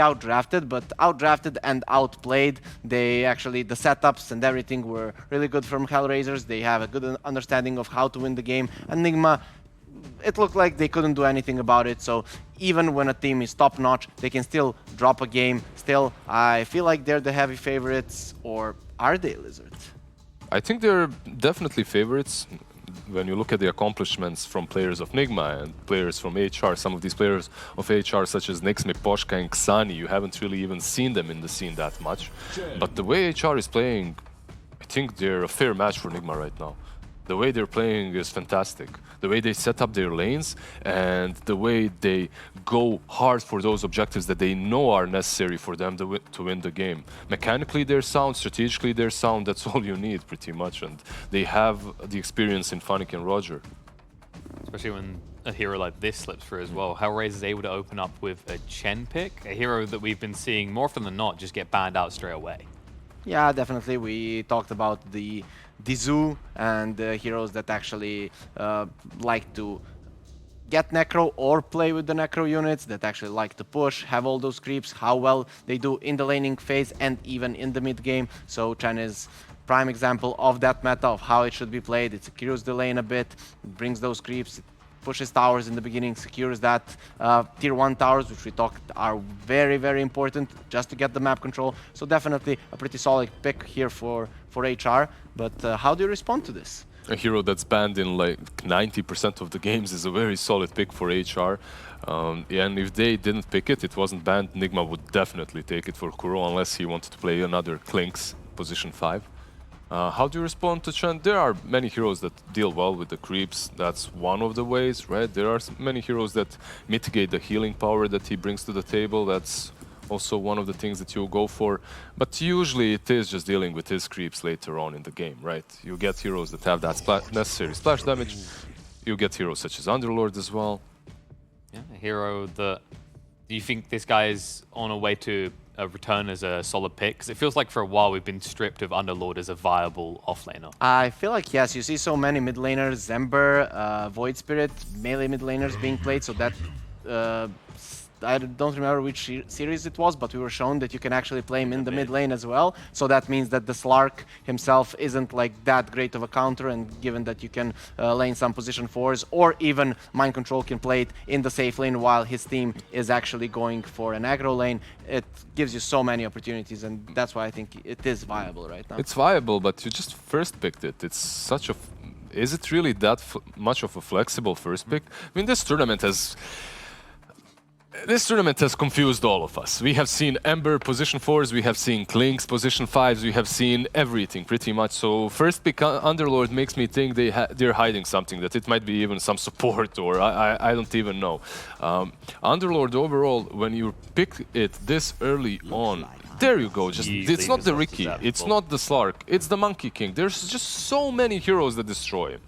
outdrafted, but outdrafted and outplayed. They actually, the setups and everything were really good from HellRaisers. They have a good understanding of how to win the game. And Nigma, it looked like they couldn't do anything about it. So even when a team is top-notch, they can still drop a game. Still, I feel like they're the heavy favorites, or are they, Lizard? I think they're definitely favorites. When you look at the accomplishments from players of Nigma and players from HR, some of these players of HR such as Nixme, Poshka and Xani, you haven't really even seen them in the scene that much. But the way HR is playing, I think they're a fair match for Nigma right now. The way they're playing is fantastic. The way they set up their lanes and the way they go hard for those objectives that they know are necessary for them to win the game. Mechanically they're sound, strategically they're sound, that's all you need pretty much. And they have the experience in Funnick and Roger. Especially when a hero like this slips through as well. HellRaisers is able to open up with a Chen pick, a hero that we've been seeing more often than not just get banned out straight away. Yeah, definitely. We talked about the Zoo and heroes that actually like to get Necro or play with the Necro units, that actually like to push, have all those creeps, how well they do in the laning phase and even in the mid game. So Chen is prime example of that meta, of how it should be played. It secures the lane a bit, brings those creeps, pushes towers in the beginning, secures that tier 1 towers, which we talked are very, very important just to get the map control. So definitely a pretty solid pick here for HR. But how do you respond to this? A hero that's banned in like 90% of the games is a very solid pick for HR. And if they didn't pick it, it wasn't banned, Nigma would definitely take it for Kuro unless he wanted to play another Klinks position 5. How do you respond to Chen? There are many heroes that deal well with the creeps. That's one of the ways, right? There are many heroes that mitigate the healing power that he brings to the table. That's also one of the things that you go for. But usually it is just dealing with his creeps later on in the game, right? You get heroes that have that necessary splash damage. You get heroes such as Underlord as well. Yeah, a hero that... Do you think this guy is on a way to return as a solid pick? Because it feels like for a while we've been stripped of Underlord as a viable offlaner. I feel like, yes, you see so many mid laners, Zember, Void Spirit, melee mid laners being played, so that... I don't remember which series it was, but we were shown that you can actually play him in the mid lane as well. So that means that the Slark himself isn't like that great of a counter, and given that you can lane some position 4s, or even Mind Control can play it in the safe lane while his team is actually going for an aggro lane, it gives you so many opportunities, and that's why I think it is viable right now. It's viable, but you just first picked it. It's such a... Is it really that much of a flexible first pick? I mean, this tournament has confused all of us. We have seen Ember position 4s, we have seen Klinks position 5s, we have seen everything pretty much. So first pick Underlord makes me think they're hiding something, that it might be even some support, or I don't even know. Underlord overall, when you pick it this early on, there you go. Just it's not the Riki, it's not the Slark, it's the Monkey King. There's just so many heroes that destroy him.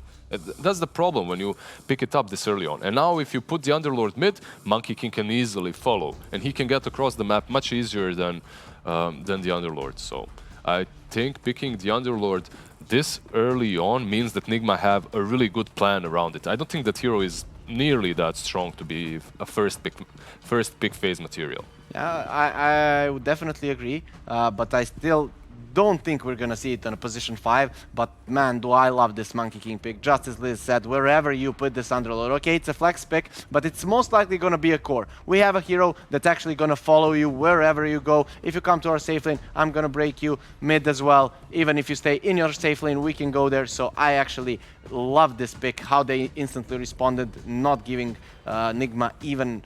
That's the problem when you pick it up this early on. And now if you put the Underlord mid, Monkey King can easily follow. And he can get across the map much easier than the Underlord. So I think picking the Underlord this early on means that Nigma have a really good plan around it. I don't think that hero is nearly that strong to be a first pick phase material. Yeah, I would definitely agree, but I still don't think we're gonna see it on a position 5, but man, do I love this Monkey King pick. Just as Liz said, wherever you put this Underlord, okay, it's a flex pick, but it's most likely gonna be a core. We have a hero that's actually gonna follow you wherever you go. If you come to our safe lane, I'm gonna break you mid as well. Even if you stay in your safe lane, we can go there. So I actually love this pick, how they instantly responded, not giving Nigma even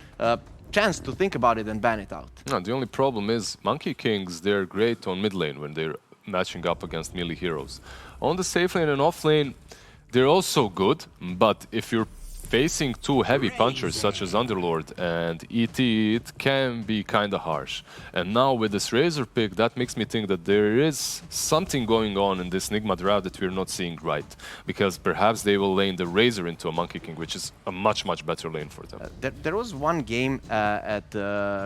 chance to think about it and ban it out. No, the only problem is Monkey Kings, they're great on mid lane when they're matching up against melee heroes. On the safe lane and off lane, they're also good, but if you're facing two heavy punchers such as Underlord and ET, it can be kind of harsh. And now with this Razor pick, that makes me think that there is something going on in this Nigma draft that we're not seeing right. Because perhaps they will lane the Razor into a Monkey King, which is a much, much better lane for them. There was one game at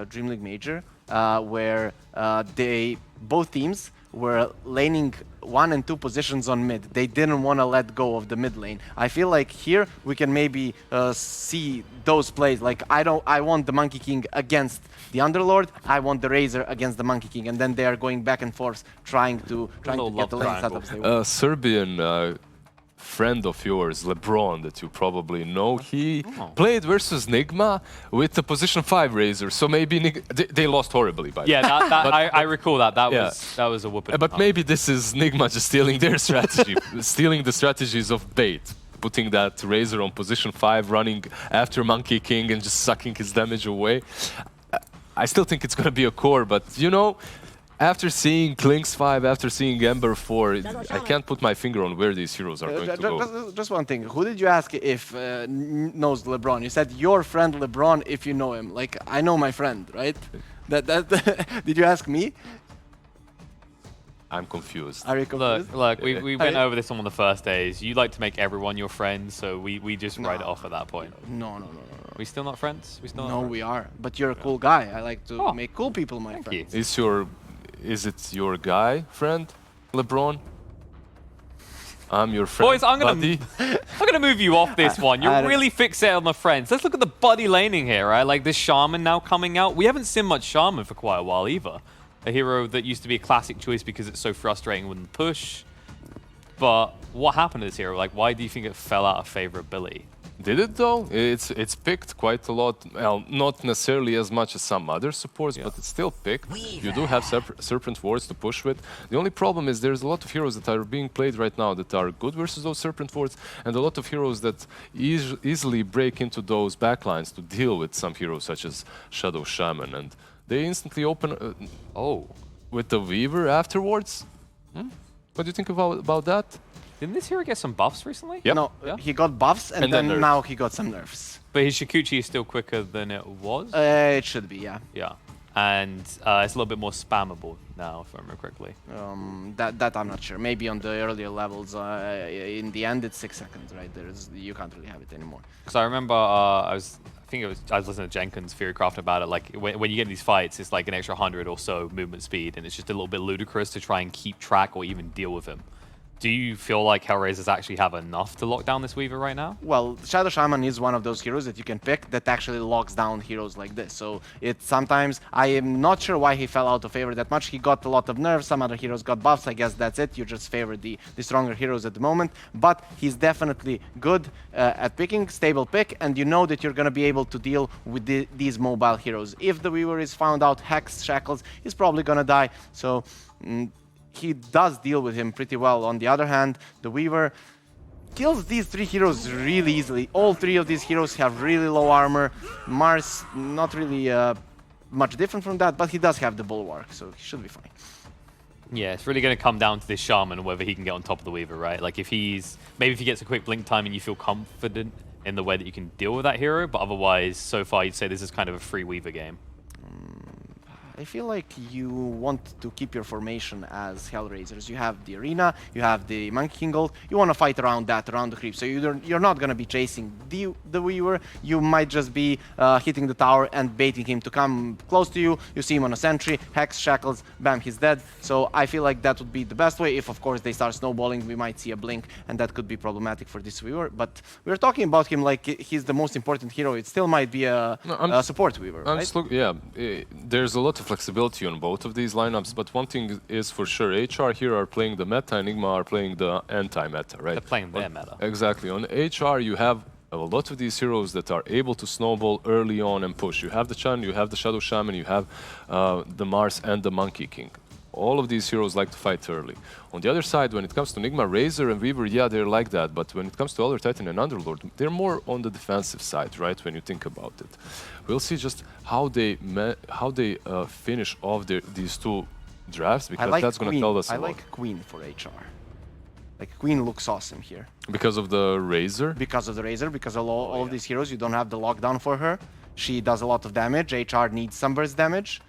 Dream League Major where both teams were laning 1 and 2 positions on mid. They didn't want to let go of the mid lane. I feel like here we can maybe see those plays. Like I want the Monkey King against the Underlord. I want the Razor against the Monkey King, and then they are going back and forth trying to get the lane setups. Serbian friend of yours, LeBron, that you probably know, he played versus Nigma with the position 5 Razor. So maybe they lost horribly by yeah, I recall that. That was a whooping. But maybe this is Nigma just stealing their strategy, stealing the strategies of bait, putting that Razor on position 5, running after Monkey King and just sucking his damage away. I still think it's going to be a core, but you know, after seeing Klinks 5, after seeing Ember 4, I can't put my finger on where these heroes are going to go. Just one thing. Who did you ask if knows LeBron? You said your friend LeBron if you know him. Like, I know my friend, right? Did you ask me? I'm confused. Are you confused? Look, we went over this on one of the first days. You like to make everyone your friend, so we just write it off at that point. No. We still not friends? We still not No, friends? we are. But you're a cool guy. I like to make cool people my friends. Is it your guy, friend, LeBron? I'm your friend, Boys, I'm buddy. gonna move you off this one. You're really fixated on the friends. Let's look at the buddy laning here, right? Like this Shaman now coming out. We haven't seen much Shaman for quite a while either. A hero that used to be a classic choice because it's so frustrating with the push. But what happened to this hero? Like, why do you think it fell out of favorability? Did it though? It's picked quite a lot. Well, not necessarily as much as some other supports, but it's still picked. You do have Serpent Wards to push with. The only problem is there's a lot of heroes that are being played right now that are good versus those Serpent Wards, and a lot of heroes that easily break into those backlines to deal with some heroes such as Shadow Shaman, and they instantly open with the Weaver afterwards. What do you think about that? Didn't this hero get some buffs recently? Yep. No, he got buffs and then now he got some nerfs. But his Shikuchi is still quicker than it was? It should be, yeah. Yeah. And it's a little bit more spammable now, if I remember correctly. That I'm not sure. Maybe on the earlier levels, in the end it's 6 seconds, right? You can't really have it anymore. Because I remember I was listening to Jenkins Furycraft about it. Like when you get in these fights, it's like an extra 100 or so movement speed, and it's just a little bit ludicrous to try and keep track or even deal with him. Do you feel like HellRaisers actually have enough to lock down this Weaver right now? Well, Shadow Shaman is one of those heroes that you can pick that actually locks down heroes like this. So sometimes, I am not sure why he fell out of favor that much. He got a lot of nerfs, some other heroes got buffs, I guess that's it. You just favor the stronger heroes at the moment. But he's definitely good at picking, stable pick, and you know that you're going to be able to deal with these mobile heroes. If the Weaver is found out, Hex, Shackles, he's probably going to die. So he does deal with him pretty well. On the other hand, the Weaver kills these 3 heroes really easily. All 3 of these heroes have really low armor. Mars, not really much different from that, but he does have the Bulwark, so he should be fine. Yeah, it's really going to come down to this Shaman, whether he can get on top of the Weaver, right? Like if he gets a quick blink time and you feel confident in the way that you can deal with that hero, but otherwise, so far you'd say this is kind of a free Weaver game. I feel like you want to keep your formation as HellRaisers. You have the arena, you have the Monkey King ult. You want to fight around that, around the creep. So you're not going to be chasing the Weaver. You might just be hitting the tower and baiting him to come close to you. You see him on a sentry, Hex, Shackles, bam, he's dead. So I feel like that would be the best way. If, of course, they start snowballing, we might see a blink, and that could be problematic for this Weaver. But we're talking about him like he's the most important hero. It still might be a support Weaver, right? There's a lot of flexibility on both of these lineups, but one thing is for sure, HR here are playing the meta, and Nigma are playing the anti-meta, right? They're playing their meta. Exactly. On HR, you have a lot of these heroes that are able to snowball early on and push. You have the Chan, you have the Shadow Shaman, you have the Mars and the Monkey King. All of these heroes like to fight early. On the other side, when it comes to Nigma, Razor and Weaver, yeah, they're like that. But when it comes to Elder Titan and Underlord, they're more on the defensive side, right? When you think about it, we'll see just how they finish off these 2 drafts, because that's going to tell us a lot. I like Queen for HR. Like Queen looks awesome here. Because of the Razor? Because of the Razor, because of all of these heroes, you don't have the lockdown for her. She does a lot of damage. HR needs some burst damage.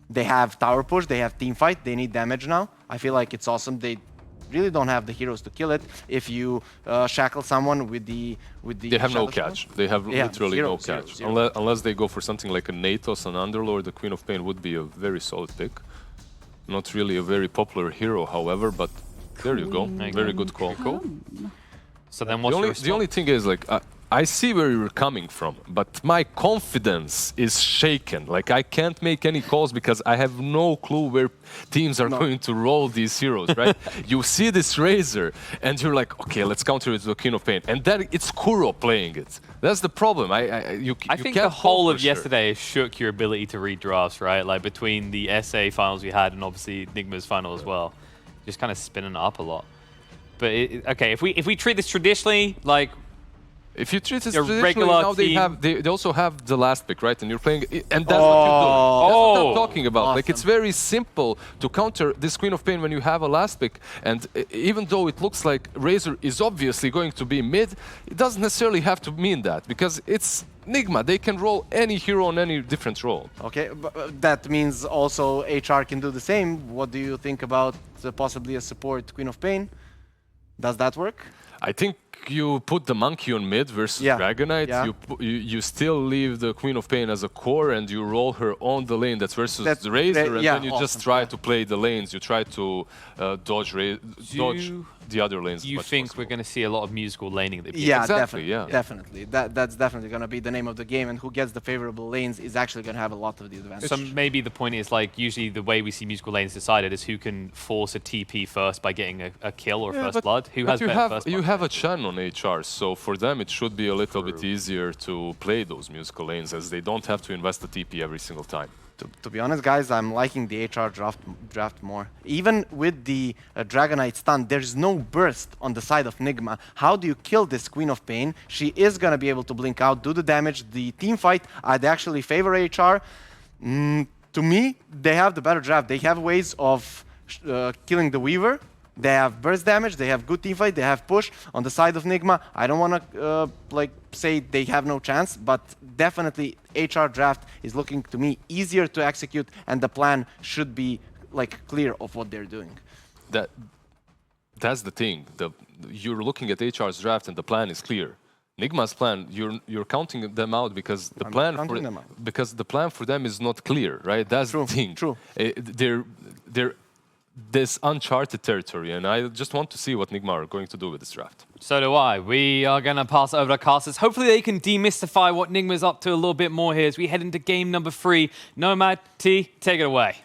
They have tower push, they have team fight, they need damage now. I feel like it's awesome. really don't have the heroes to kill it. If you shackle someone with the they have no catch. They have literally zero, no catch. zero. Unless they go for something like a Natos, an Underlord, the Queen of Pain would be a very solid pick. Not really a very popular hero, however, but there you go. Very good call. Cool. So then what's The only thing is, like, I see where you're coming from, but my confidence is shaken. Like, I can't make any calls because I have no clue where teams are going to roll these heroes, right? You see this Razor, and you're like, okay, let's counter it with the Queen of Pain. And then it's Kuro playing it. That's the problem. I think the whole of yesterday shook your ability to read drafts, right? Like, between the SA finals we had and obviously Nigma's final as well. Just kind of spinning it up a lot. But, okay, if we treat this traditionally, like... If you treat this Your traditionally, regular now team. they also have the last pick, right? And you're playing, and that's what you're doing. That's what I'm talking about. Awesome. Like, it's very simple to counter this Queen of Pain when you have a last pick. And even though it looks like Razor is obviously going to be mid, it doesn't necessarily have to mean that, because it's Nigma. They can roll any hero on any different role. Okay, but that means also HR can do the same. What do you think about possibly a support Queen of Pain? Does that work? I think you put the monkey on mid versus Dragonite. You still leave the Queen of Pain as a core, and you roll her on the lane that's versus the Razor, and then you just try to play the lanes. You try to dodge the other lanes. You think we're going to see a lot of musical laning? Yeah, exactly. Definitely. That's definitely going to be the name of the game, and who gets the favorable lanes is actually going to have a lot of the advantage. So maybe the point is, like, usually the way we see musical lanes decided is who can force a TP first by getting a kill or first blood. Who has better first blood? You have a Chen on HR, so for them it should be a little bit easier to play those musical lanes, as they don't have to invest the TP every single time. To be honest, guys, I'm liking the HR draft more. Even with the Dragonite stun, there's no burst on the side of Nigma. How do you kill this Queen of Pain? She is going to be able to blink out, do the damage. The team fight, I'd actually favor HR. To me, they have the better draft. They have ways of killing the Weaver. They have burst damage, they have good teamfight, they have push. On the side of Nigma, I don't want to like say they have no chance, but definitely HR draft is looking to me easier to execute, and the plan should be like clear of what they're doing. That's the thing. You're looking at HR's draft and the plan is clear. Nigma's plan, you're counting them out because the plan for them is not clear, right? That's the thing. True. They're this uncharted territory, and I just want to see what Nigma are going to do with this draft. So do I. We are going to pass over to casters. Hopefully they can demystify what Nigma's up to a little bit more here as we head into game number 3. Nomad, T, take it away.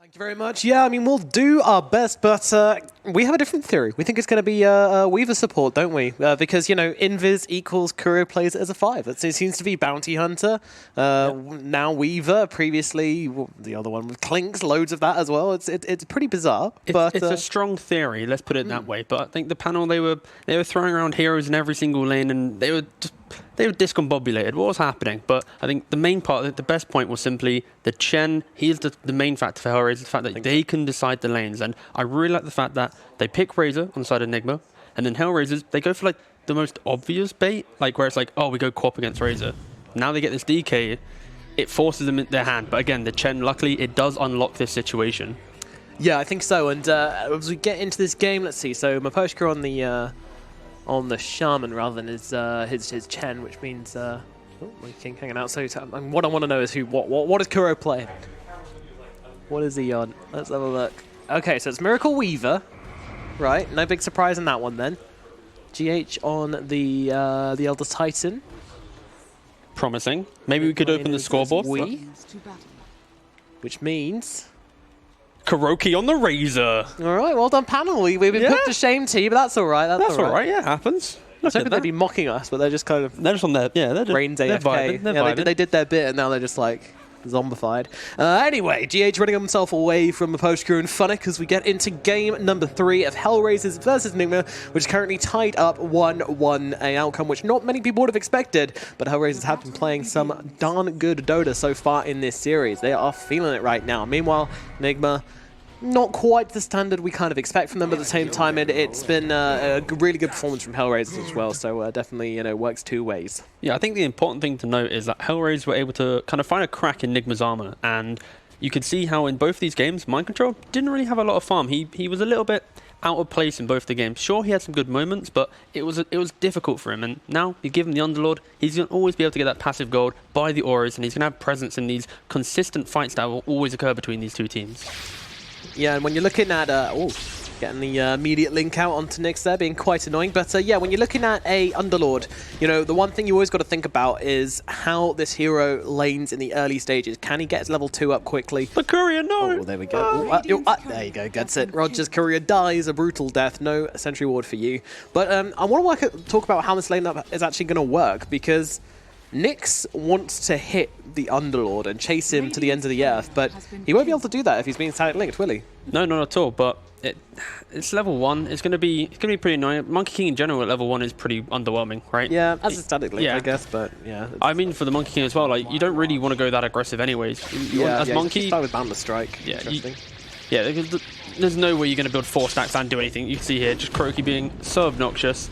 Thank you very much. Yeah, I mean, we'll do our best, but we have a different theory. We think it's going to be Weaver support, don't we? Because, you know, Invis equals Kuro plays it as a 5. It seems to be Bounty Hunter, now Weaver, previously the other one with Clinks, loads of that as well. It's pretty bizarre. It's a strong theory, let's put it that way. But I think the panel, they were throwing around heroes in every single lane, and they were discombobulated. What was happening? But I think the main part, the best point was simply the Chen. He's the main factor for HellRaisers, the fact that they can decide the lanes. And I really like the fact that they pick Razor on the side of Nigma, and then HellRaisers, they go for like the most obvious bait, like where it's like, oh, we go co-op against Razor. Now they get this DK, it forces them in their hand. But again, the Chen, luckily, it does unlock this situation. Yeah, I think so. And as we get into this game, let's see. So Maposhka on the Shaman rather than his Chen, which means my King hanging out. So what I want to know is what is Kuro playing? What is he on? Let's have a look. Okay, so it's Miracle Weaver, right? No big surprise in that one then. GH on the Elder Titan. Promising. Maybe we could open the scoreboard. Which means Kuroki on the Razor. All right, well done, panel. We've been put to shame, T, but that's all right. That's all right. Yeah, it happens. I was hoping they'd be mocking us, but they're just kind of... They're just on their... Yeah, they're Brains AFK. vibing. They did their bit, and now they're just like zombified. Anyway, GH running himself away from the post-crew and Funnick as we get into game number 3 of HellRaisers versus Nigma, which is currently tied up 1-1, an outcome which not many people would have expected, but HellRaisers have been playing some darn good Dota so far in this series. They are feeling it right now. Meanwhile, Nigma, not quite the standard we kind of expect from them, but at the same time, it's been a really good performance from HellRaisers as well, so definitely, you know, works two ways. Yeah, I think the important thing to note is that HellRaisers were able to kind of find a crack in Nigma's armor, and you could see how in both these games, Mind Control didn't really have a lot of farm. He was a little bit out of place in both the games. Sure, he had some good moments, but it was difficult for him. And now you give him the Underlord, he's going to always be able to get that passive gold by the auras, and he's going to have presence in these consistent fights that will always occur between these two teams. Yeah, and when you're looking at getting the immediate link out onto Nyx there, being quite annoying. But yeah, when you're looking at a Underlord, you know, the one thing you always got to think about is how this hero lanes in the early stages. Can he get his level 2 up quickly? The courier, no! Oh, there we go. There you go, gets it. Roger's courier dies a brutal death. No sentry ward for you. But I want to talk about how this lane up is actually going to work, because Nyx wants to hit the Underlord and chase him to the ends of the earth, but he won't be able to do that if he's being static linked, will he? No, not at all. But it's level 1. It's going to be pretty annoying. Monkey King in general at level 1 is pretty underwhelming, right? Yeah, as a static link, I guess. But yeah, I mean, for the Monkey King as well, like, you don't really want to go that aggressive anyways. As Monkey, start with Boundless Strike. Yeah, there's no way you're going to build 4 stacks and do anything. You can see here just Kuroky being so obnoxious.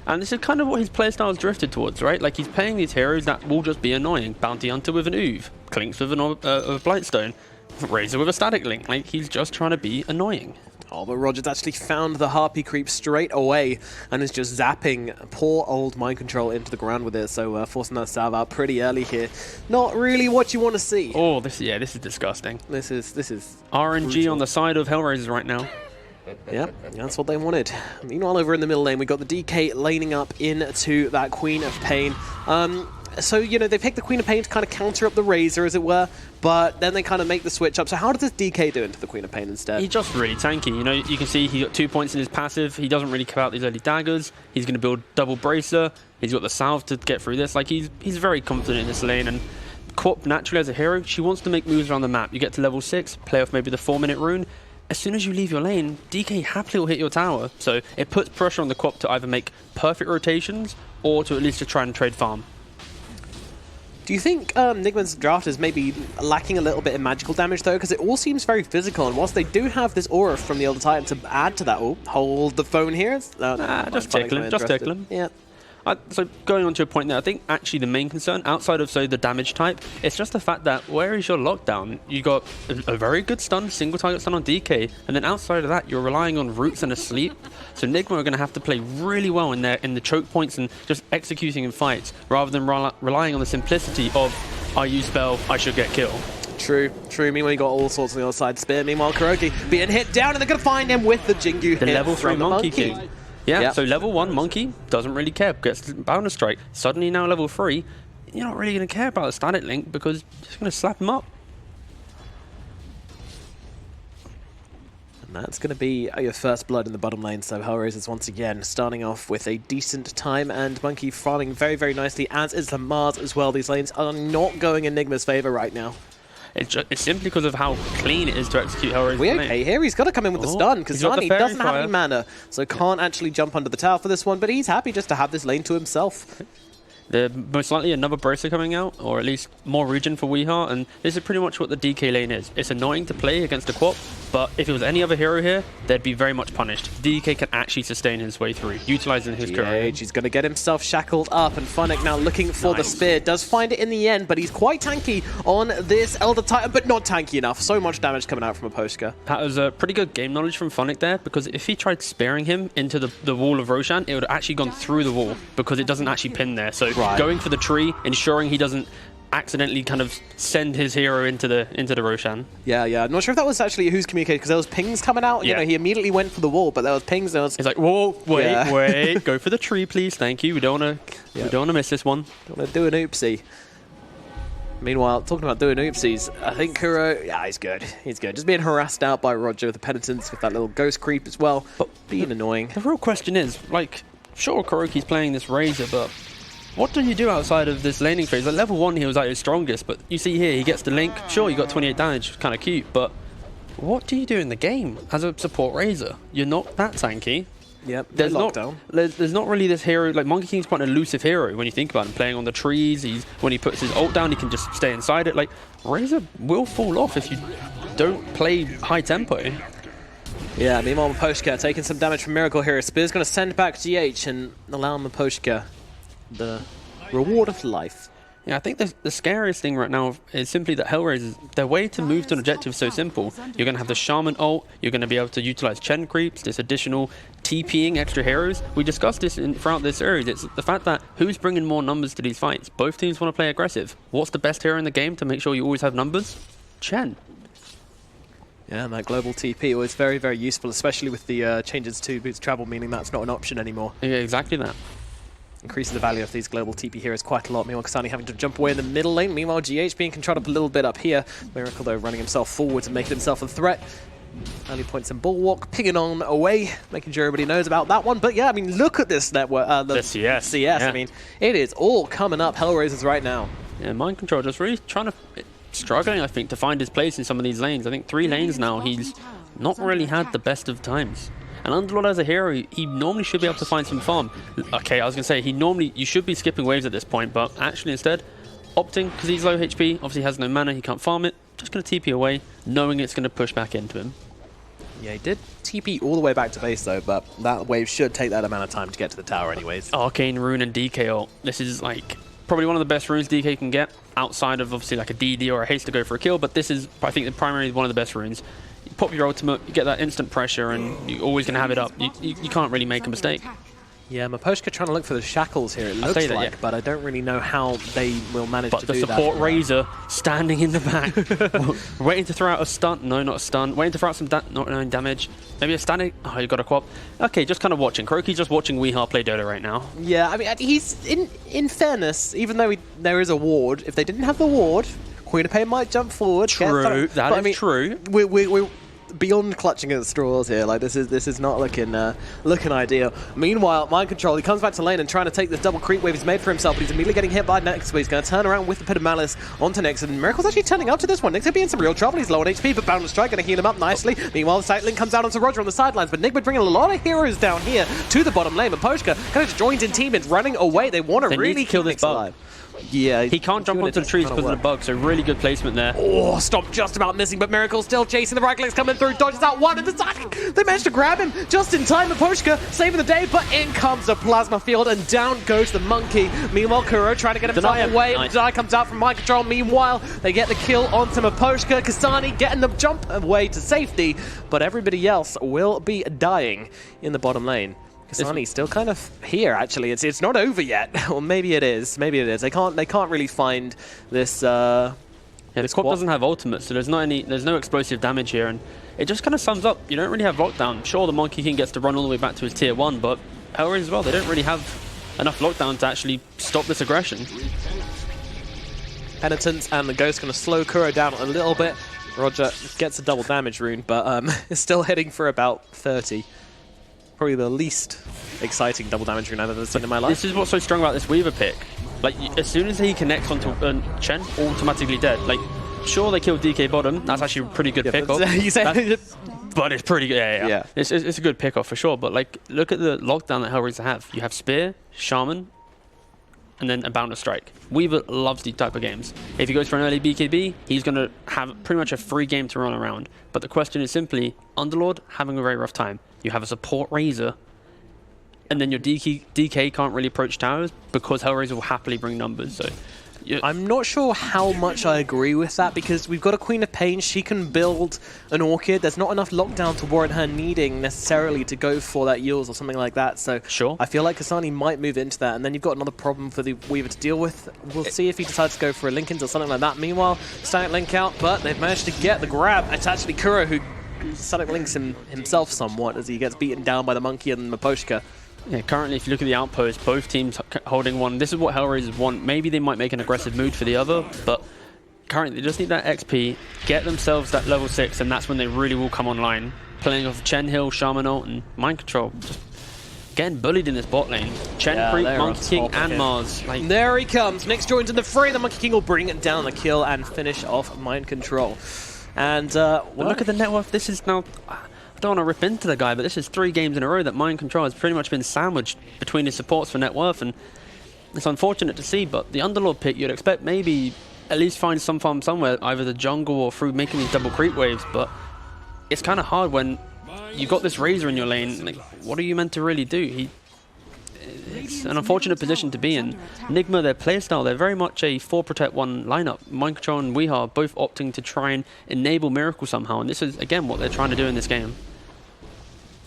And this is kind of what his playstyle has drifted towards, right? Like, he's playing these heroes that will just be annoying. Bounty Hunter with an Oov, Clinks with a Blightstone, Razor with a static link. Like, he's just trying to be annoying. Oh, but Roger's actually found the Harpy creep straight away and is just zapping poor old Mind Control into the ground with it, so forcing that salve out pretty early here. Not really what you want to see. Oh, this is disgusting. This is RNG brutal. On the side of HellRaisers right now. Yep, that's what they wanted. Meanwhile, over in the middle lane, we got the DK laning up into that Queen of Pain. So, you know, they picked the Queen of Pain to kind of counter up the Razor, as it were, but then they kind of make the switch up. So how does this DK do into the Queen of Pain instead? He's just really tanky. You know, you can see he got 2 points in his passive. He doesn't really care about these early daggers. He's going to build double bracer. He's got the salve to get through this. Like, he's very confident in this lane. And Quop, naturally, as a hero, she wants to make moves around the map. You get to level 6, play off maybe the 4-minute rune. As soon as you leave your lane, DK happily will hit your tower. So it puts pressure on the Quop to either make perfect rotations or to at least to try and trade farm. Do you think Nigma's draft is maybe lacking a little bit in magical damage, though? Because it all seems very physical, and whilst they do have this aura from the Elder Titan to add to that, hold the phone here. Just tickle him. Yeah. So going on to a point there, I think actually the main concern, outside of the damage type, it's just the fact that where is your lockdown? You got a very good stun, single target stun on DK, and then outside of that, you're relying on roots and asleep. So Nigma are going to have to play really well in the choke points and just executing in fights, rather than relying on the simplicity of, I use spell, I should get kill. True. Meanwhile, you got all sorts on the other side. Spear. Meanwhile, Kuroky being hit down, and they're going to find him with the Jingu hit. The level 3 Monkey King. Yeah, so level 1 Monkey doesn't really care, gets Boundless Strike. Suddenly now level 3, you're not really going to care about the static link because you're just going to slap him up. And that's going to be your first blood in the bottom lane, so HellRaisers once again starting off with a decent time, and Monkey farming very, very nicely, as is the Mars as well. These lanes are not going in Nigma's favour right now. It's simply because of how clean it is to execute HellRaisers. We okay here? He's got to come in with the stun, because Zani doesn't have any mana, so can't actually jump under the tower for this one, but he's happy just to have this lane to himself. There's most likely another Bracer coming out, or at least more regen for Weeheart, and this is pretty much what the DK lane is. It's annoying to play against a Quop, but if it was any other hero here, they'd be very much punished. DK can actually sustain his way through, utilizing his courier. He's going to get himself shackled up, and Funnick now looking for the spear. Does find it in the end, but he's quite tanky on this Elder Titan, but not tanky enough. So much damage coming out from a Poshka. That was a pretty good game knowledge from Funnick there, because if he tried spearing him into the wall of Roshan, it would have actually gone through the wall, because it doesn't actually pin there. So going for the tree, ensuring he doesn't accidentally kind of send his hero into the Roshan. Yeah. I'm not sure if that was actually who's communicated, because there was pings coming out. You know, he immediately went for the wall, but there was pings. He's like, whoa, wait, go for the tree, please, thank you. We don't want to miss this one. Don't want to do an oopsie. Meanwhile, talking about doing oopsies, I think Kuro, he's good. He's good. Just being harassed out by Roger with the penitence, with that little ghost creep as well, but being annoying. The real question is, like, sure, Kuroky's playing this Razor, but what do you do outside of this laning phase? At level 1, he was like his strongest, but you see here, he gets the link. Sure, you got 28 damage, kind of cute, but what do you do in the game as a support Razor? You're not that tanky. Yep, there's not really this hero. Like, Monkey King's quite an elusive hero when you think about him, playing on the trees. When he puts his ult down, he can just stay inside it. Like, Razor will fall off if you don't play high tempo. Yeah, meanwhile, Maposhka taking some damage from Miracle here. Spear's going to send back GH and allow Maposhka the reward of life. Yeah, I think the scariest thing right now is simply that HellRaisers, their way to move to an objective is so simple. You're going to have the Shaman ult, you're going to be able to utilize Chen creeps, this additional TPing extra heroes. We discussed this throughout this series. It's the fact that who's bringing more numbers to these fights. Both teams want to play aggressive. What's the best hero in the game to make sure you always have numbers? Chen. Yeah, and that global TP was very, very useful, especially with the changes to boots travel, meaning that's not an option anymore. Yeah, exactly that. Increasing the value of these global TP heroes quite a lot. Meanwhile, Kasani having to jump away in the middle lane. Meanwhile, GH being controlled up a little bit up here. Miracle, though, running himself forwards and making himself a threat. Early points in Bulwark, pinging on away, making sure everybody knows about that one. But yeah, I mean, look at this network. The CS. Yeah. I mean, it is all coming up HellRaisers right now. Yeah, Mind Control just really struggling, I think, to find his place in some of these lanes. I think 3 lanes now, he's not really had the best of times. And Underlord as a hero, he normally should be able to find some farm. Okay, I was going to say, you should be skipping waves at this point, but actually instead, opting, because he's low HP, obviously has no mana, he can't farm it, just going to TP away, knowing it's going to push back into him. Yeah, he did TP all the way back to base though, but that wave should take that amount of time to get to the tower anyways. Arcane Rune and DK ult. This is like probably one of the best runes DK can get, outside of obviously like a DD or a haste to go for a kill, but this is, I think, the primary one of the best runes. You pop your ultimate, you get that instant pressure, and you're always going to have it up. You can't really make a mistake. Yeah, Maposhka trying to look for the shackles here, it looks like, yeah. But I don't really know how they will manage to do that. But the support Razor standing in the back, waiting to throw out a stun. No, not a stun. Waiting to throw out some not damage. Maybe a standing. Oh, you got a quap. Okay, just kind of watching. Kroki's just watching Weehaw play Dota right now. Yeah, I mean, he's in fairness, even though there is a ward, if they didn't have the ward, Queen of Pain might jump forward. True, that is true. We're beyond clutching at straws here. Like this is not looking ideal. Meanwhile, Mind Control, he comes back to lane and trying to take this double creep wave he's made for himself, but he's immediately getting hit by Nyx. He's going to turn around with the Pit of Malice onto Nyx, and Miracle's actually turning up to this one. Nyx could be in some real trouble. He's low on HP, but Boundless Strike going to heal him up nicely. Meanwhile, the sight link comes out onto Roger on the sidelines, but Nigma bringing a lot of heroes down here to the bottom lane. But Poshka kind of just joins in team and running away. They want to really kill this bug. Yeah, he can't jump onto the trees because of the bug, so really good placement there. Oh, stop just about missing, but Miracle still chasing the right clicks coming through, dodges out one, and they managed to grab him just in time. Poshka saving the day, but in comes the plasma field, and down goes the monkey. Meanwhile, Kuro trying to get himself away. Nice. Deny comes out from Mind Control. Meanwhile, they get the kill onto Maposhka. Kasani getting the jump away to safety, but everybody else will be dying in the bottom lane. Kasani still kind of here, actually. It's not over yet. Or maybe it is. Maybe it is. They can't really find this. Yeah, the squad doesn't have ultimate, so there's no explosive damage here, and it just kind of sums up. You don't really have lockdown. Sure, the Monkey King gets to run all the way back to his tier 1, but HellRaisers as well, they don't really have enough lockdown to actually stop this aggression. Penitence and the Ghost going to slow Kuro down a little bit. Roger gets a double damage rune, but is still heading for about 30. Probably the least exciting double damage rune I've ever seen in my life. This is what's so strong about this Weaver pick. Like, as soon as he connects onto Chen, automatically dead. Like, sure, they killed DK bottom. That's actually a pretty good pickoff. But it's pretty good. Yeah. It's a good pickoff for sure. But, like, look at the lockdown that HellRaisers have. You have Spear, Shaman, and then a Boundless Strike. Weaver loves these type of games. If he goes for an early BKB, he's going to have pretty much a free game to run around. But the question is simply, Underlord having a very rough time. You have a support Razor, and then your DK can't really approach towers because HellRaiser will happily bring numbers. So I'm not sure how much I agree with that, because we've got a Queen of Pain. She can build an Orchid. There's not enough lockdown to warrant her needing necessarily to go for that Yules or something like that. So sure, I feel like Kasani might move into that, and then you've got another problem for the Weaver to deal with. We'll see if he decides to go for a Linkens or something like that. Meanwhile, Static Link out, but they've managed to get the grab. It's actually Kuro who Static Links himself somewhat as he gets beaten down by the Monkey and Maposhka. Yeah, currently, if you look at the outpost, both teams holding one. This is what HellRaisers want. Maybe they might make an aggressive move for the other, but currently they just need that XP, get themselves that level 6, and that's when they really will come online. Playing off Chen Hill, Shaman ult, and Mind Control. Just getting bullied in this bot lane. Chen Creep, Monkey King, and Mars. Like, there he comes. Nyx joins in the fray. The Monkey King will bring it down the kill and finish off Mind Control. And look at the net worth. This is now, I don't want to rip into the guy, but this is 3 games in a row that Mind Control has pretty much been sandwiched between his supports for net worth, and it's unfortunate to see. But the Underlord pick, you'd expect maybe at least find some farm somewhere, either the jungle or through making these double creep waves. But it's kind of hard when you've got this Razor in your lane. Like, what are you meant to really do? it's an unfortunate position to be in. Nigma, their playstyle, they're very much a 4-protect-1 lineup. Mind Control and Weehaw both opting to try and enable Miracle somehow, and this is, again, what they're trying to do in this game.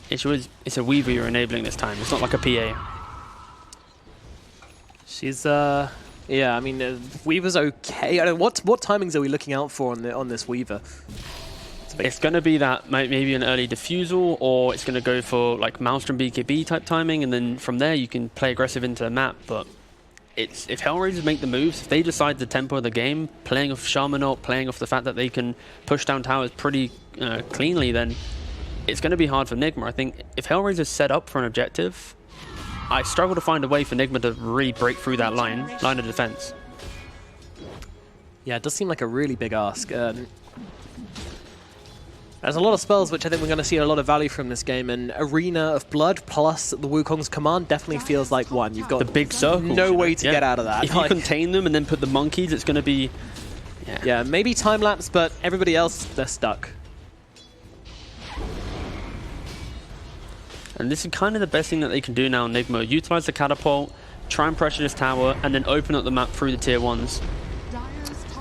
It's a Weaver you're enabling this time. It's not like a PA. She's, yeah, I mean, Weaver's okay. I don't know, what timings are we looking out for on this Weaver? It's going to be that maybe an early defusal, or it's going to go for like Maelstrom BKB type timing, and then from there you can play aggressive into the map. But if HellRaisers make the moves, if they decide the tempo of the game, playing off Shaman ult, playing off the fact that they can push down towers pretty cleanly, then it's going to be hard for Nigma. I think if HellRaisers set up for an objective, I struggle to find a way for Nigma to really break through that line of defense. Yeah, it does seem like a really big ask. There's a lot of spells which I think we're going to see a lot of value from this game, and Arena of Blood plus the Wukong's command definitely feels like one. You've got the big circle. No way to get out of that. If you contain them and then put the monkeys, it's going to be... Yeah, maybe time-lapse, but everybody else, they're stuck. And this is kind of the best thing that they can do now, Nigma. Utilize the catapult, try and pressure this tower, and then open up the map through the tier 1s.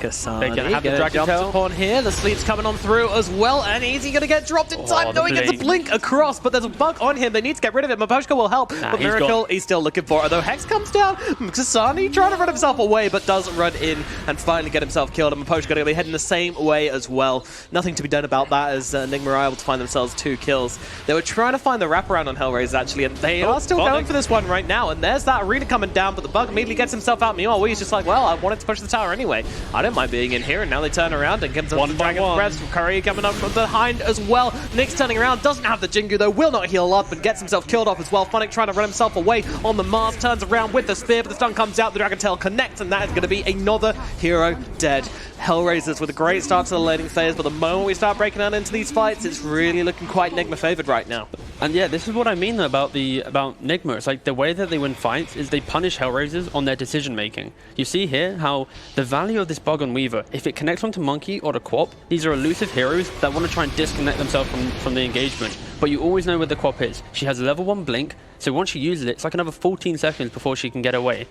Kasani they're going to have the Dragon Tail upon here. The sleep's coming on through as well, and is he going to get dropped in time? No, he gets a blink across, but there's a bug on him. They need to get rid of it. Maposhka will help, but Miracle, he's still looking for it. Though Hex comes down, Kasani trying to run himself away, but does run in and finally get himself killed. And Maposhka going to be heading the same way as well. Nothing to be done about that, as Nigma are able to find themselves 2 kills. They were trying to find the wraparound on HellRaisers actually, and they are still going for this one right now. And there's that Arena coming down, but the bug immediately gets himself out. Meanwhile, he's just like, well, I wanted to push the tower anyway. I don't mind being in here. And now they turn around and comes up the Dragon Breath from Curry coming up from behind as well. Nick's turning around, doesn't have the Jingu though, will not heal up and gets himself killed off as well. Funnick trying to run himself away on the Mars, turns around with the spear, but the stun comes out, the Dragon Tail connects, and that is going to be another hero dead. HellRaisers with a great start to the laning phase, but the moment we start breaking down into these fights, it's really looking quite Nigma favored right now. And yeah, this is what I mean about Nigma. It's like the way that they win fights is they punish HellRaisers on their decision making. You see here how the value of this bug on Weaver, if it connects onto Monkey or the Quap, these are elusive heroes that want to try and disconnect themselves from the engagement. But you always know where the Quap is. She has a level 1 blink, so once she uses it, it's like another 14 seconds before she can get away.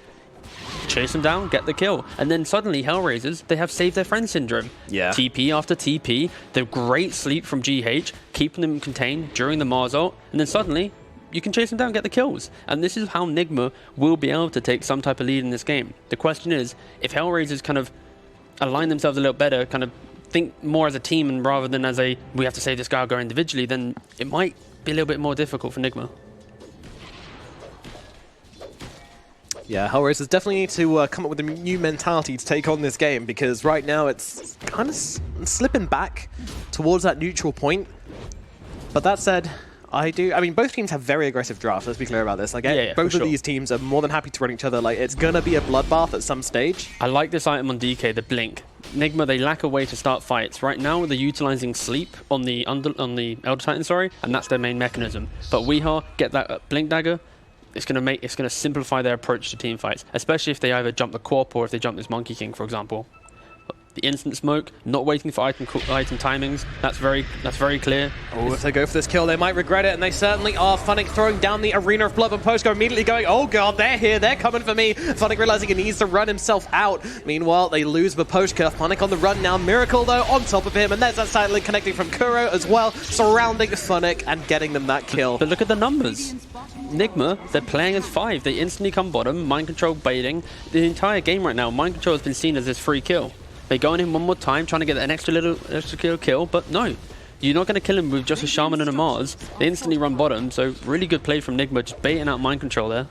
Chase them down, get the kill. And then suddenly, HellRaisers, they have Save Their Friend syndrome. Yeah. TP after TP, the great sleep from GH, keeping them contained during the Mars ult, and then suddenly, you can chase them down and get the kills. And this is how Nigma will be able to take some type of lead in this game. The question is, if HellRaisers kind of align themselves a little better, kind of think more as a team and rather than as a, we have to save this guy or go individually, then it might be a little bit more difficult for Nigma. Yeah, HellRaisers definitely need to come up with a new mentality to take on this game, because right now it's kind of slipping back towards that neutral point. But that said, I mean, both teams have very aggressive drafts, let's be clear about this. Like, both of these teams are more than happy to run each other. Like, it's going to be a bloodbath at some stage. I like this item on DK, the Blink. Nigma, they lack a way to start fights. Right now, they're utilizing Sleep on the Elder Titan, and that's their main mechanism. But Weehaw, get that Blink Dagger, it's going to simplify their approach to team fights, especially if they either jump the Quap or if they jump this Monkey King, for example. The instant smoke, not waiting for item timings, that's very clear. Oh, if they go for this kill, they might regret it, and they certainly are. Funnick throwing down the Arena of Blood, and Postco immediately going, oh god, they're here, they're coming for me. Funnick realizing he needs to run himself out. Meanwhile, they lose Maposhka. Funnick on the run now. Miracle, though, on top of him, and there's that side link connecting from Kuro as well, surrounding Funnick and getting them that kill. But look at the numbers. Nigma, they're playing as 5. They instantly come bottom, Mind Control baiting. The entire game right now, Mind Control has been seen as this free kill. They go on him one more time, trying to get an extra kill, but no. You're not going to kill him with just a Shaman and a Mars. They instantly run bottom, so really good play from Nigma, just baiting out Mind Control there.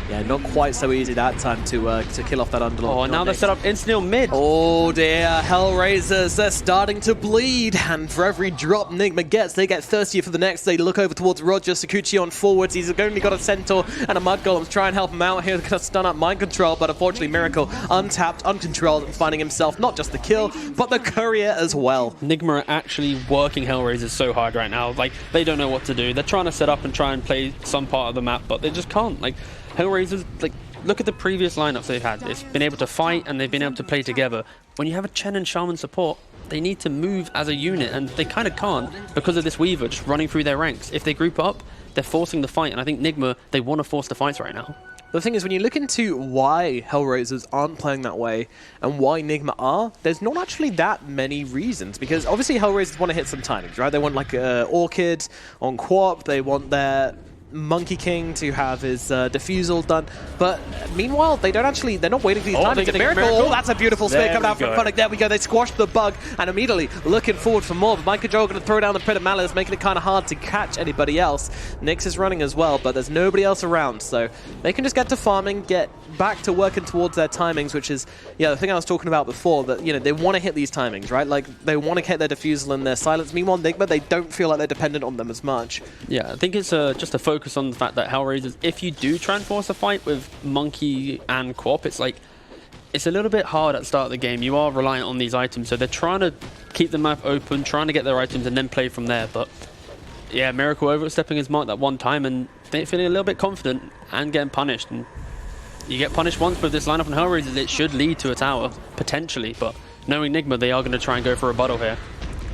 Yeah, not quite so easy that time to kill off that underlord. Oh, now they're set up instantly on mid. Oh dear, HellRaisers, they're starting to bleed. And for every drop Nigma gets, they get thirstier for the next. They look over towards Roger, Sakuchi on forwards. He's only got a Centaur and a Mud Golem to try and help him out here. They're going to stun up Mind Control, but unfortunately Miracle untapped, uncontrolled, and finding himself not just the kill, but the courier as well. Nigma are actually working HellRaisers so hard right now. Like, they don't know what to do. They're trying to set up and try and play some part of the map, but they just can't. Like, HellRaisers, like, look at the previous lineups they've had. It's been able to fight and they've been able to play together. When you have a Chen and Shaman support, they need to move as a unit, and they kind of can't because of this Weaver just running through their ranks. If they group up, they're forcing the fight, and I think Nigma, they want to force the fights right now. The thing is, when you look into why HellRaisers aren't playing that way and why Nigma are, there's not actually that many reasons. Because obviously HellRaisers want to hit some timings, right? They want like Orchid on Quap, they want their Monkey King to have his defusal done, but meanwhile they're not waiting for these timings. Miracle. Oh, that's a beautiful spear coming out from Funnick. There we go, they squashed the bug and immediately looking forward for more, but Mind Control going to throw down the Pit of Malice, making it kind of hard to catch anybody else. Nyx is running as well, but there's nobody else around, so they can just get to farming, get back to working towards their timings, which is, yeah, the thing I was talking about before, that, you know, they want to hit these timings, right? Like, they want to hit their defusal and their silence. Meanwhile, Nigma, they don't feel like they're dependent on them as much. Yeah, I think it's just a focus on the fact that HellRaisers, if you do try and force a fight with Monkey and Quap, it's like, it's a little bit hard at the start of the game. You are reliant on these items, so they're trying to keep the map open, trying to get their items and then play from there. But yeah, Miracle overstepping his mark that one time and they're feeling a little bit confident and getting punished. And you get punished once with this lineup on HellRaisers, it should lead to a tower, potentially. But knowing Nigma, they are going to try and go for a rebuttal here.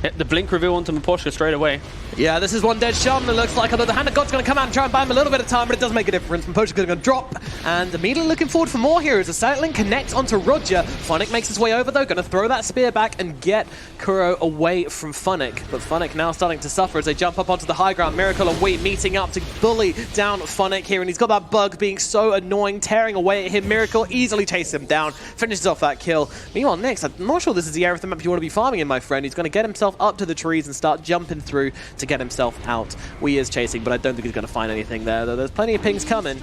Hit the blink reveal onto Maposhka straight away. Yeah, this is one dead Shaman, it looks like, although the Hand of God's going to come out and try and buy him a little bit of time, but it does make a difference. Maposhka's going to drop, and immediately looking forward for more heroes. The Sattling connects onto Roger. Funnick makes his way over, though, going to throw that spear back and get Kuro away from Funnick. But Funnick now starting to suffer as they jump up onto the high ground. Miracle and Wheat meeting up to bully down Funnick here, and he's got that bug being so annoying, tearing away at him. Miracle easily chases him down, finishes off that kill. Meanwhile, Nyx, I'm not sure this is the area of the map you want to be farming in, my friend. He's going to get himself up to the trees and start jumping through to get himself out. Wee is chasing, but I don't think he's going to find anything there, though there's plenty of pings coming.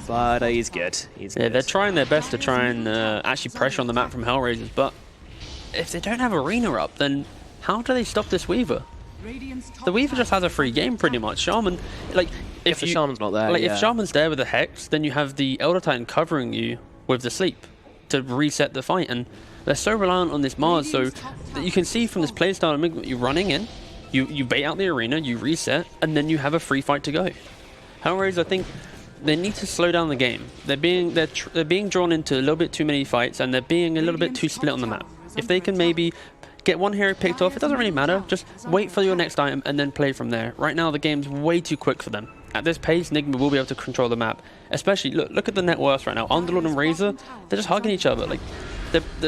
But he's good. He's good. They're trying their best to try and actually pressure on the map from HellRaisers, but if they don't have Arena up, then how do they stop this Weaver? The Weaver just has a free game, pretty much. Shaman, like, if the Shaman's not there, like, if Shaman's there with the Hex, then you have the Elder Titan covering you with the Sleep to reset the fight, and they're so reliant on this Mars, so that you can see from this playstyle, you're running in, you bait out the arena, you reset, and then you have a free fight to go. HellRaisers, I think they need to slow down the game. They're being drawn into a little bit too many fights, and they're being a little bit too split on the map. If they can maybe get one hero picked off, it doesn't really matter. Just wait for your next item and then play from there. Right now, the game's way too quick for them. At this pace, Nigma will be able to control the map. Especially, look at the net worth right now. Underlord and Razor, they're just hugging each other. Like,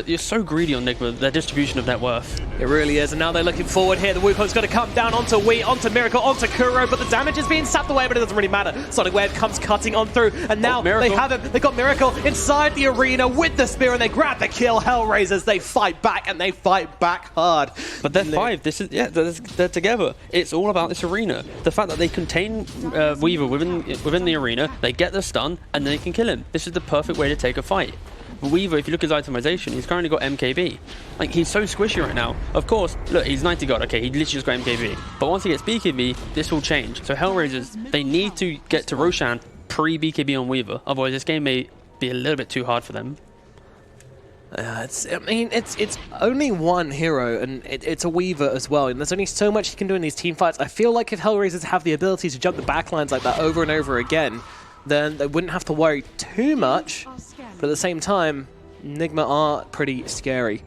you're so greedy on Nigma, their distribution of net worth. It really is, and now they're looking forward here. The Wuko's going to come down onto Wee, onto Miracle, onto Kuro, but the damage is being sapped away, but it doesn't really matter. Sonic Wave comes cutting on through, and now they have him. They've got Miracle inside the arena with the spear, and they grab the kill. HellRaisers, they fight back, and they fight back hard. But they're five. This is, yeah, they're together. It's all about this arena. The fact that they contain Weaver within the arena, they get the stun, and then they can kill him. This is the perfect way to take a fight. Weaver, if you look at his itemization, he's currently got MKB. Like, he's so squishy right now. Of course, look, he's 90 god, okay, he literally just got MKB. But once he gets BKB, this will change. So HellRaisers, they need to get to Roshan pre-BKB on Weaver. Otherwise, this game may be a little bit too hard for them. It's only one hero, and it's a Weaver as well, and there's only so much he can do in these team fights. I feel like if HellRaisers have the ability to jump the backlines like that over and over again, then they wouldn't have to worry too much. But at the same time, Nigma are pretty scary.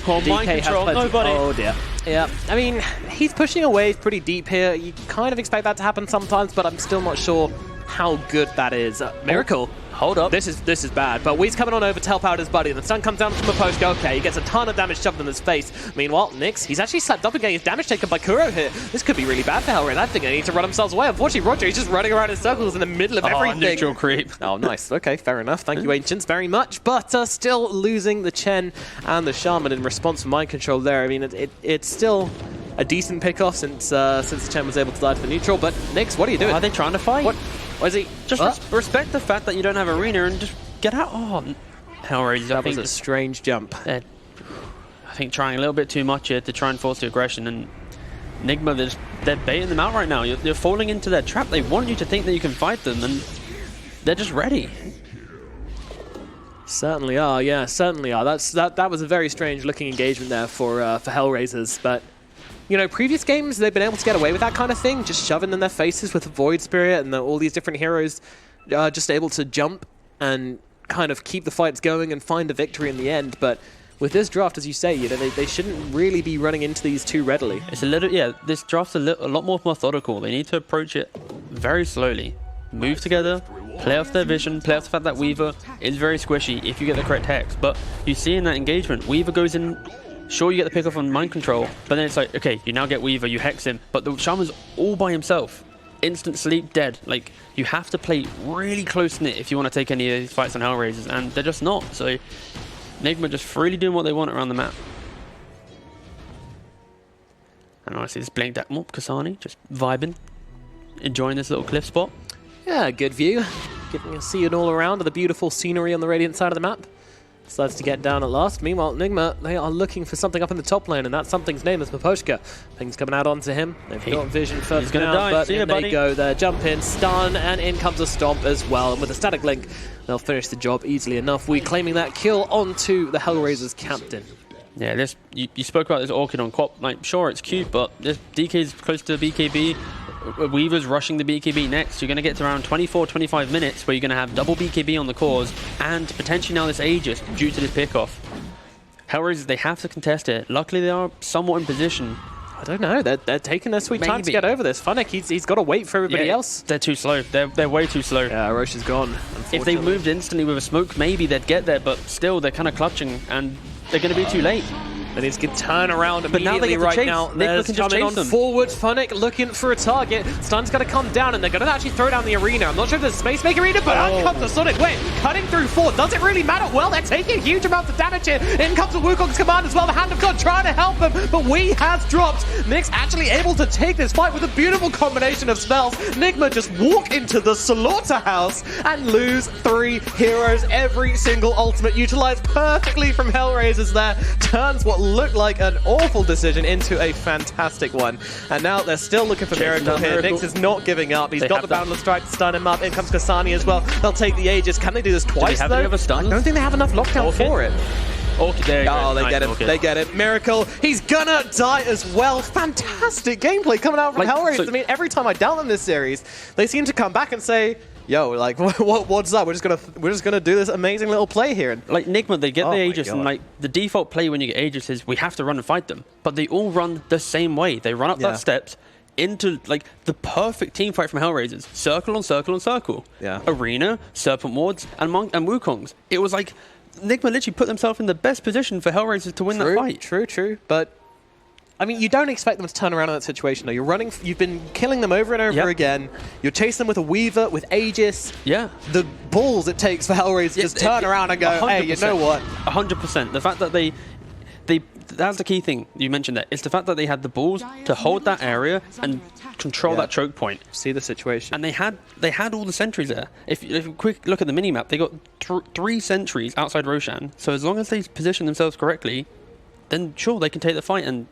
Oh, Mind Control, nobody. Oh dear. Yeah, I mean, he's pushing away pretty deep here. You kind of expect that to happen sometimes, but I'm still not sure how good that is. Miracle. Hold up. This is bad, but Wee's coming on over to help out his buddy, and the stun comes down from a post. Okay, he gets a ton of damage shoved in his face. Meanwhile, Nyx, he's actually slapped up again. His damage taken by Kuro here. This could be really bad for HellRaisers. I think they need to run themselves away. Unfortunately, Roger, he's just running around in circles in the middle of everything. Neutral creep. Oh, nice. Okay, fair enough. Thank you, Ancients, very much. But still losing the Chen and the Shaman in response to Mind Control there. I mean, it's still a decent pickoff since the Chen was able to die to the neutral. But Nyx, what are you doing? Are they trying to fight? What is he? Just respect the fact that you don't have arena and just get out. Oh, HellRaisers. That was a strange jump. I think trying a little bit too much here to try and force the aggression, and Nigma, they're baiting them out right now. You're falling into their trap. They want you to think that you can fight them, and they're just ready. Certainly are, yeah, certainly are. That was a very strange looking engagement there for HellRaisers, but you know, previous games they've been able to get away with that kind of thing, just shoving in their faces with the Void Spirit and all these different heroes just able to jump and kind of keep the fights going and find a victory in the end. But with this draft, as you say, you know, they shouldn't really be running into these too readily. It's a little, yeah, this draft's a lot more methodical. They need to approach it very slowly. Move together, play off their vision, play off the fact that Weaver is very squishy if you get the correct hex. But you see in that engagement, Weaver goes in, sure you get the pick off on mind control, but then it's like, okay, you now get Weaver, you hex him, but the Shaman's all by himself. Instant sleep, dead. Like, you have to play really close knit if you want to take any of these fights on HellRaisers, and they're just not. So Nigma just freely doing what they want around the map. And honestly, this blinked at Kasani just vibing, enjoying this little cliff spot. Yeah, good view. See it all around of the beautiful scenery on the Radiant side of the map. Decides to get down at last. Meanwhile, Nigma, they are looking for something up in the top lane, and that something's name is Paposhka. Things coming out onto him. They've got vision further down, but in they go there. Jump in, stun, and in comes a stomp as well. And with a static link, they'll finish the job easily enough. We claiming that kill onto the HellRaisers captain. Yeah, this you spoke about this Orchid on Quap. Like, sure, it's cute, but this DK is close to the BKB. Weaver's rushing the BKB next. You're going to get to around 24-25 minutes where you're going to have double BKB on the cores and potentially now this Aegis due to this pickoff. HellRaisers, they have to contest it. Luckily, they are somewhat in position. I don't know. They're taking their sweet time to get over this. Funnick, he's got to wait for everybody else. They're too slow. They're way too slow. Yeah, Roche is gone. If they moved instantly with a smoke, maybe they'd get there, but still, they're kind of clutching and they're going to be too late. They need to turn around immediately. But now they get to right chase. now. Nigma can just coming chase on them. forward. Funnick looking for a target. Stun's going to come down, and they're going to actually throw down the arena. I'm not sure if there's space maker arena, but out comes the Sonic. Wait, cutting through 4. Does it really matter? Well, they're taking huge amounts of damage here. In comes the Wukong's command as well. The Hand of God trying to help them, but Wee has dropped. Nick's actually able to take this fight with a beautiful combination of spells. Nigma just walk into the slaughterhouse and lose 3 heroes. Every single ultimate utilized perfectly from HellRaisers there. Turns what looked like an awful decision into a fantastic one. And now they're still looking for Miracle here. Nyx is not giving up. He's got the Boundless Strike to stun him up. In comes Kasani as well. They'll take the Aegis. Can they do this twice, though? I don't think they have enough lockdown for it. There they get him. They get it. Miracle. He's gonna die as well. Fantastic gameplay coming out from HellRaisers. I mean, every time I doubt them this series, they seem to come back and say, yo, like, what's up? We're just gonna do this amazing little play here. Like Nigma, they get the Aegis, and like the default play when you get Aegis is we have to run and fight them. But they all run the same way. They run up that steps into like the perfect team fight from HellRaisers. Circle on circle on circle. Yeah. Arena, Serpent Wards, and Wukongs. It was like Nigma literally put themselves in the best position for HellRaisers to win that fight. True. But I mean, you don't expect them to turn around in that situation. Though you've been killing them over and over again. You're chasing them with a Weaver, with Aegis. Yeah. The balls it takes for HellRaisers to just turn around and go, 100%. Hey, you know what? 100%. The fact that that's the key thing you mentioned there. It's the fact that they had the balls to hold that area and control that choke point. See the situation. And they had all the sentries there. If you quick look at the minimap, they got 3 sentries outside Roshan. So as long as they position themselves correctly, then sure, they can take the fight. And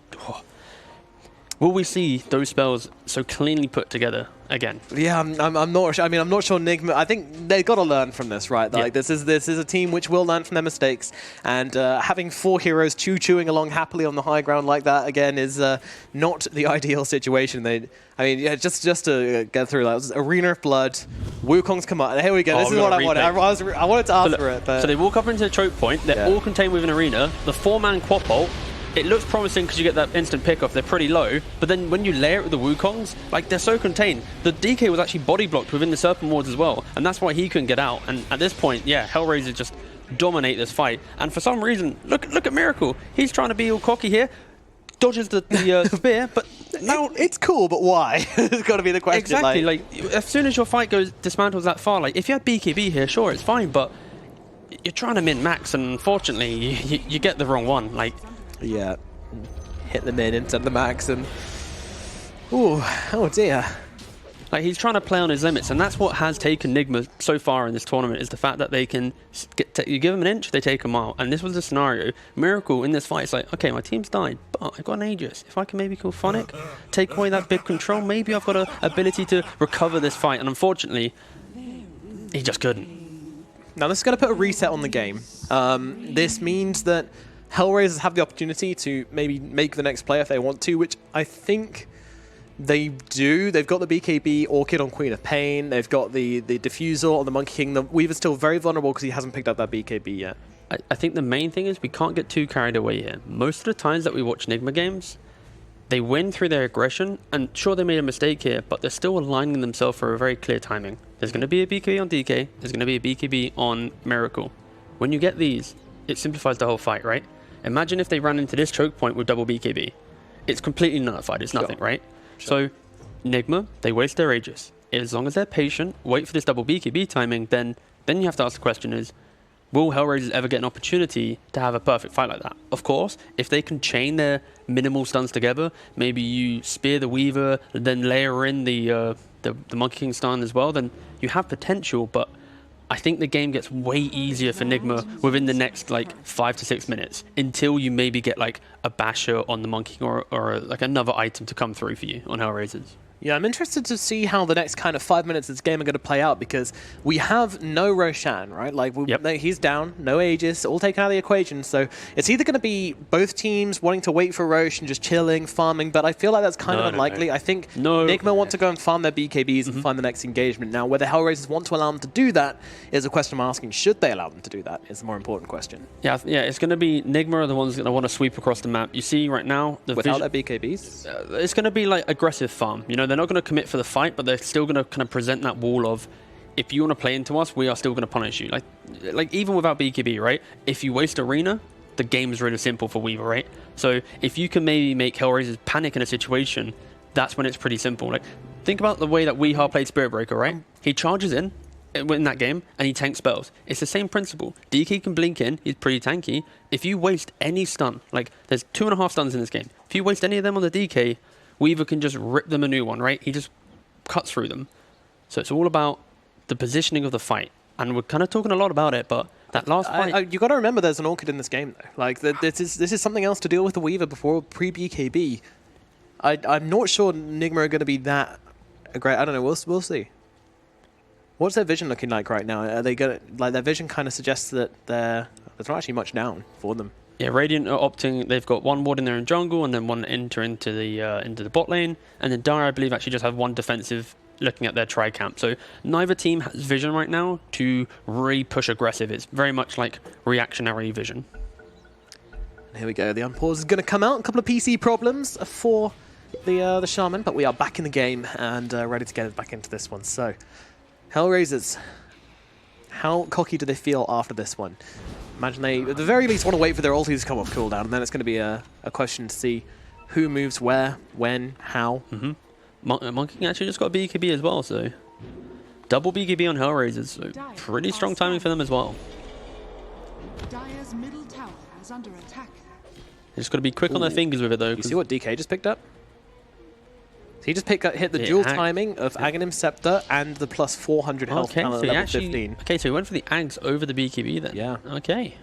will we see those spells so cleanly put together again? Yeah, I'm not sure. I mean, I'm not sure Nigma. I think they've got to learn from this, right? Like this is a team which will learn from their mistakes, and having 4 heroes chewing along happily on the high ground like that again is not the ideal situation. Just to get through that, Arena of Blood, Wukong's command. Here we go. This is what I wanted. I wanted to ask for it. But so they walk up into the choke point. They're all contained within Arena. The 4-man quap ult. It looks promising because you get that instant pick-off. They're pretty low, but then when you layer it with the Wukongs, like, they're so contained. The DK was actually body blocked within the Serpent Wards as well, and that's why he couldn't get out. And at this point, yeah, HellRaisers just dominate this fight. And for some reason, look at Miracle. He's trying to be all cocky here, dodges the spear, but no, it's cool. But why? It's got to be the question. Exactly. Like, as soon as your fight dismantles that far, like if you had BKB here, sure, it's fine, but you're trying to min max, and unfortunately, you get the wrong one. Like. Yeah, hit the mid into the max, and oh dear. Like, he's trying to play on his limits, and that's what has taken Nigma so far in this tournament, is the fact that they can you give them an inch, they take a mile. And this was the scenario. Miracle in this fight is like, okay, my team's died, but I've got an Aegis. If I can maybe kill Funnick, take away that big control, maybe I've got an ability to recover this fight. And unfortunately, he just couldn't. Now this is going to put a reset on the game. This means that HellRaisers have the opportunity to maybe make the next play if they want to, which I think they do. They've got the BKB Orchid on Queen of Pain. They've got the Diffusal on the Monkey King. The Weaver's still very vulnerable because he hasn't picked up that BKB yet. I think the main thing is we can't get too carried away here. Most of the times that we watch Nigma games, they win through their aggression, and sure, they made a mistake here, but they're still aligning themselves for a very clear timing. There's going to be a BKB on DK, there's going to be a BKB on Miracle. When you get these, it simplifies the whole fight, right? Imagine if they ran into this choke point with double BKB. It's completely nullified, it's nothing, right? So, Nigma, they waste their Aegis. As long as they're patient, wait for this double BKB timing, then you have to ask the question is, will HellRaisers ever get an opportunity to have a perfect fight like that? Of course, if they can chain their minimal stuns together, maybe you spear the Weaver, then layer in the Monkey King stun as well, then you have potential, but I think the game gets way easier for Nigma within the next like 5 to 6 minutes until you maybe get like a basher on the Monkey King or like another item to come through for you on HellRaisers. Yeah, I'm interested to see how the next kind of 5 minutes of this game are going to play out, because we have no Roshan, right? Like, he's down, no Aegis, all taken out of the equation. So it's either going to be both teams wanting to wait for Rosh and just chilling, farming, but I feel like that's kind of unlikely. I think Nigma want to go and farm their BKBs and find the next engagement. Now, whether HellRaisers want to allow them to do that is a question I'm asking. Should they allow them to do that is the more important question. Yeah, it's going to be Nigma are the ones going to want to sweep across the map. You see right now... Without their BKBs? It's going to be like aggressive farm. You know, they're not going to commit for the fight, but they're still going to kind of present that wall of, if you want to play into us, we are still going to punish you. Like even without BKB, right? If you waste Arena, the game is really simple for Weaver, right? So if you can maybe make HellRaisers panic in a situation, that's when it's pretty simple. Like, think about the way that Weehaw played Spirit Breaker, right? He charges in that game and he tanks spells. It's the same principle. DK can blink in, he's pretty tanky. If you waste any stun, like there's 2.5 stuns in this game. If you waste any of them on the DK, Weaver can just rip them a new one, right? He just cuts through them. So it's all about the positioning of the fight. And we're kind of talking a lot about it, but that last fight... you got to remember there's an Orchid in this game, though. Like, this is something else to deal with the Weaver before pre-BKB. I'm not sure Nigma are going to be that great. I don't know. We'll see. What's their vision looking like right now? Are they going to... Like, their vision kind of suggests that there's not actually much down for them. Yeah, Radiant are opting. They've got one ward in there in jungle, and then one enter into the bot lane, and then Dire, I believe, actually just have one defensive, looking at their tri-camp. So neither team has vision right now to really push aggressive. It's very much like reactionary vision. And here we go. The unpause is going to come out. A couple of PC problems for the Shaman, but we are back in the game and ready to get back into this one. So, HellRaisers, how cocky do they feel after this one? Imagine they, at the very least, want to wait for their ultis to come off cooldown, and then it's going to be a question to see who moves where, when, how. Monkey King actually just got BKB as well, so double BKB on HellRaisers, so pretty strong timing for them as well. Dire's middle tower is under attack. They just got to be quick on their fingers with it, though. You see what DK just picked up? He just hit the dual timing of Aghanim Scepter and the plus 400 health at level 15. Okay, so he went for the Ags over the BKB then. Yeah. Okay.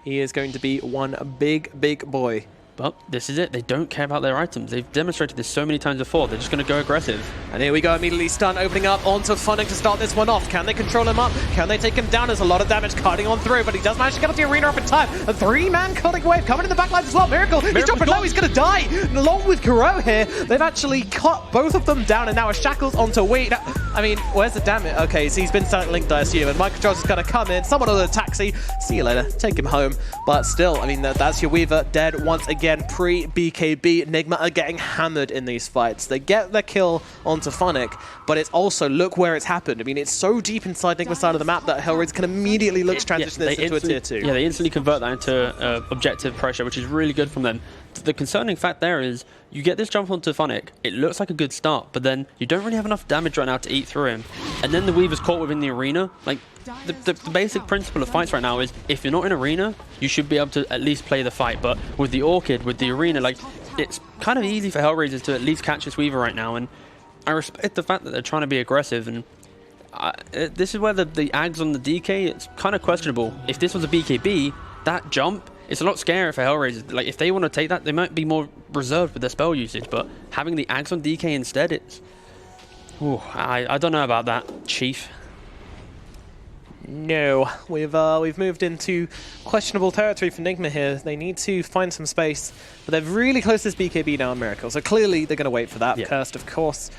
He is going to be one big boy. But this is it. They don't care about their items. They've demonstrated this so many times before. They're just going to go aggressive. And here we go. Immediately stun opening up onto Funnick to start this one off. Can they control him up? Can they take him down? There's a lot of damage cutting on through, but he does manage to get up the arena up in time. A 3-man cutting wave coming in the backlines as well. Miracle, he's dropping low. He's going to die. And along with Kuro here, they've actually cut both of them down, and now a Shackles onto Wheat. I mean, where's the damage? Okay, so he's been silent linked, I assume, and Micro is going to come in. Someone on the taxi. See you later. Take him home. But still, I mean, that's your Weaver dead once again. Pre-BKB, Nigma are getting hammered in these fights. They get their kill onto Funnick, but it's also, look where it's happened. I mean, it's so deep inside Nigma's side of the map that HellRaisers can immediately look to transition this into a tier 2. Yeah, they instantly convert that into objective pressure, which is really good from them. The concerning fact there is, you get this jump onto Funnick, it looks like a good start, but then you don't really have enough damage right now to eat through him. And then the Weaver's caught within the arena. Like, the basic principle of fights right now is, if you're not in arena, you should be able to at least play the fight. But with the Orchid, with the arena, like, it's kind of easy for HellRaisers to at least catch this Weaver right now. And I respect the fact that they're trying to be aggressive. And this is where the Ags on the DK, it's kind of questionable. If this was a BKB, that jump, it's a lot scarier for HellRaisers. Like, if they want to take that, they might be more reserved with their spell usage. But having the Ags on DK instead, it's... Ooh, I don't know about that, Chief. No, we've moved into questionable territory for Nigma here. They need to find some space, but they're really close to this BKB now in Miracle, so clearly they're going to wait for that. Yeah. Cursed, of course.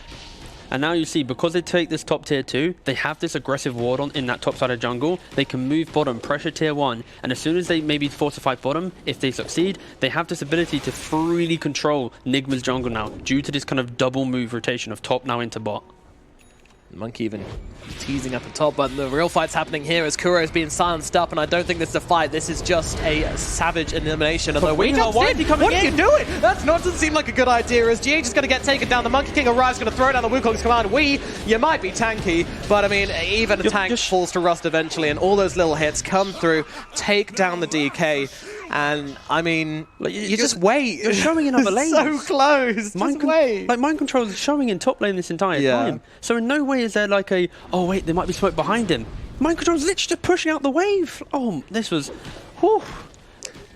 And now you see, because they take this top tier 2, they have this aggressive ward on in that top side of jungle. They can move bottom, pressure tier 1, and as soon as they maybe fortify bottom, if they succeed, they have this ability to freely control Nigma's jungle now, due to this kind of double move rotation of top now into bot. Monkey even teasing up the top, but the real fight's happening here as Kuro is being silenced up, and I don't think this is a fight. This is just a savage elimination. Although why is he coming what are you in? doing? That's not doesn't seem like a good idea. As GH is going to get taken down, the Monkey King arrives, going to throw down the Wukong's command. You might be tanky, but I mean, even a tank falls to rust eventually, and all those little hits come through, take down the DK. And I mean, you just wait. You're showing in other lanes. So close. Just wait. Like mind control is showing in top lane this entire time. So in no way is there like a, oh wait, there might be smoke behind him. Mind control is literally just pushing out the wave. Oh, this was, whew.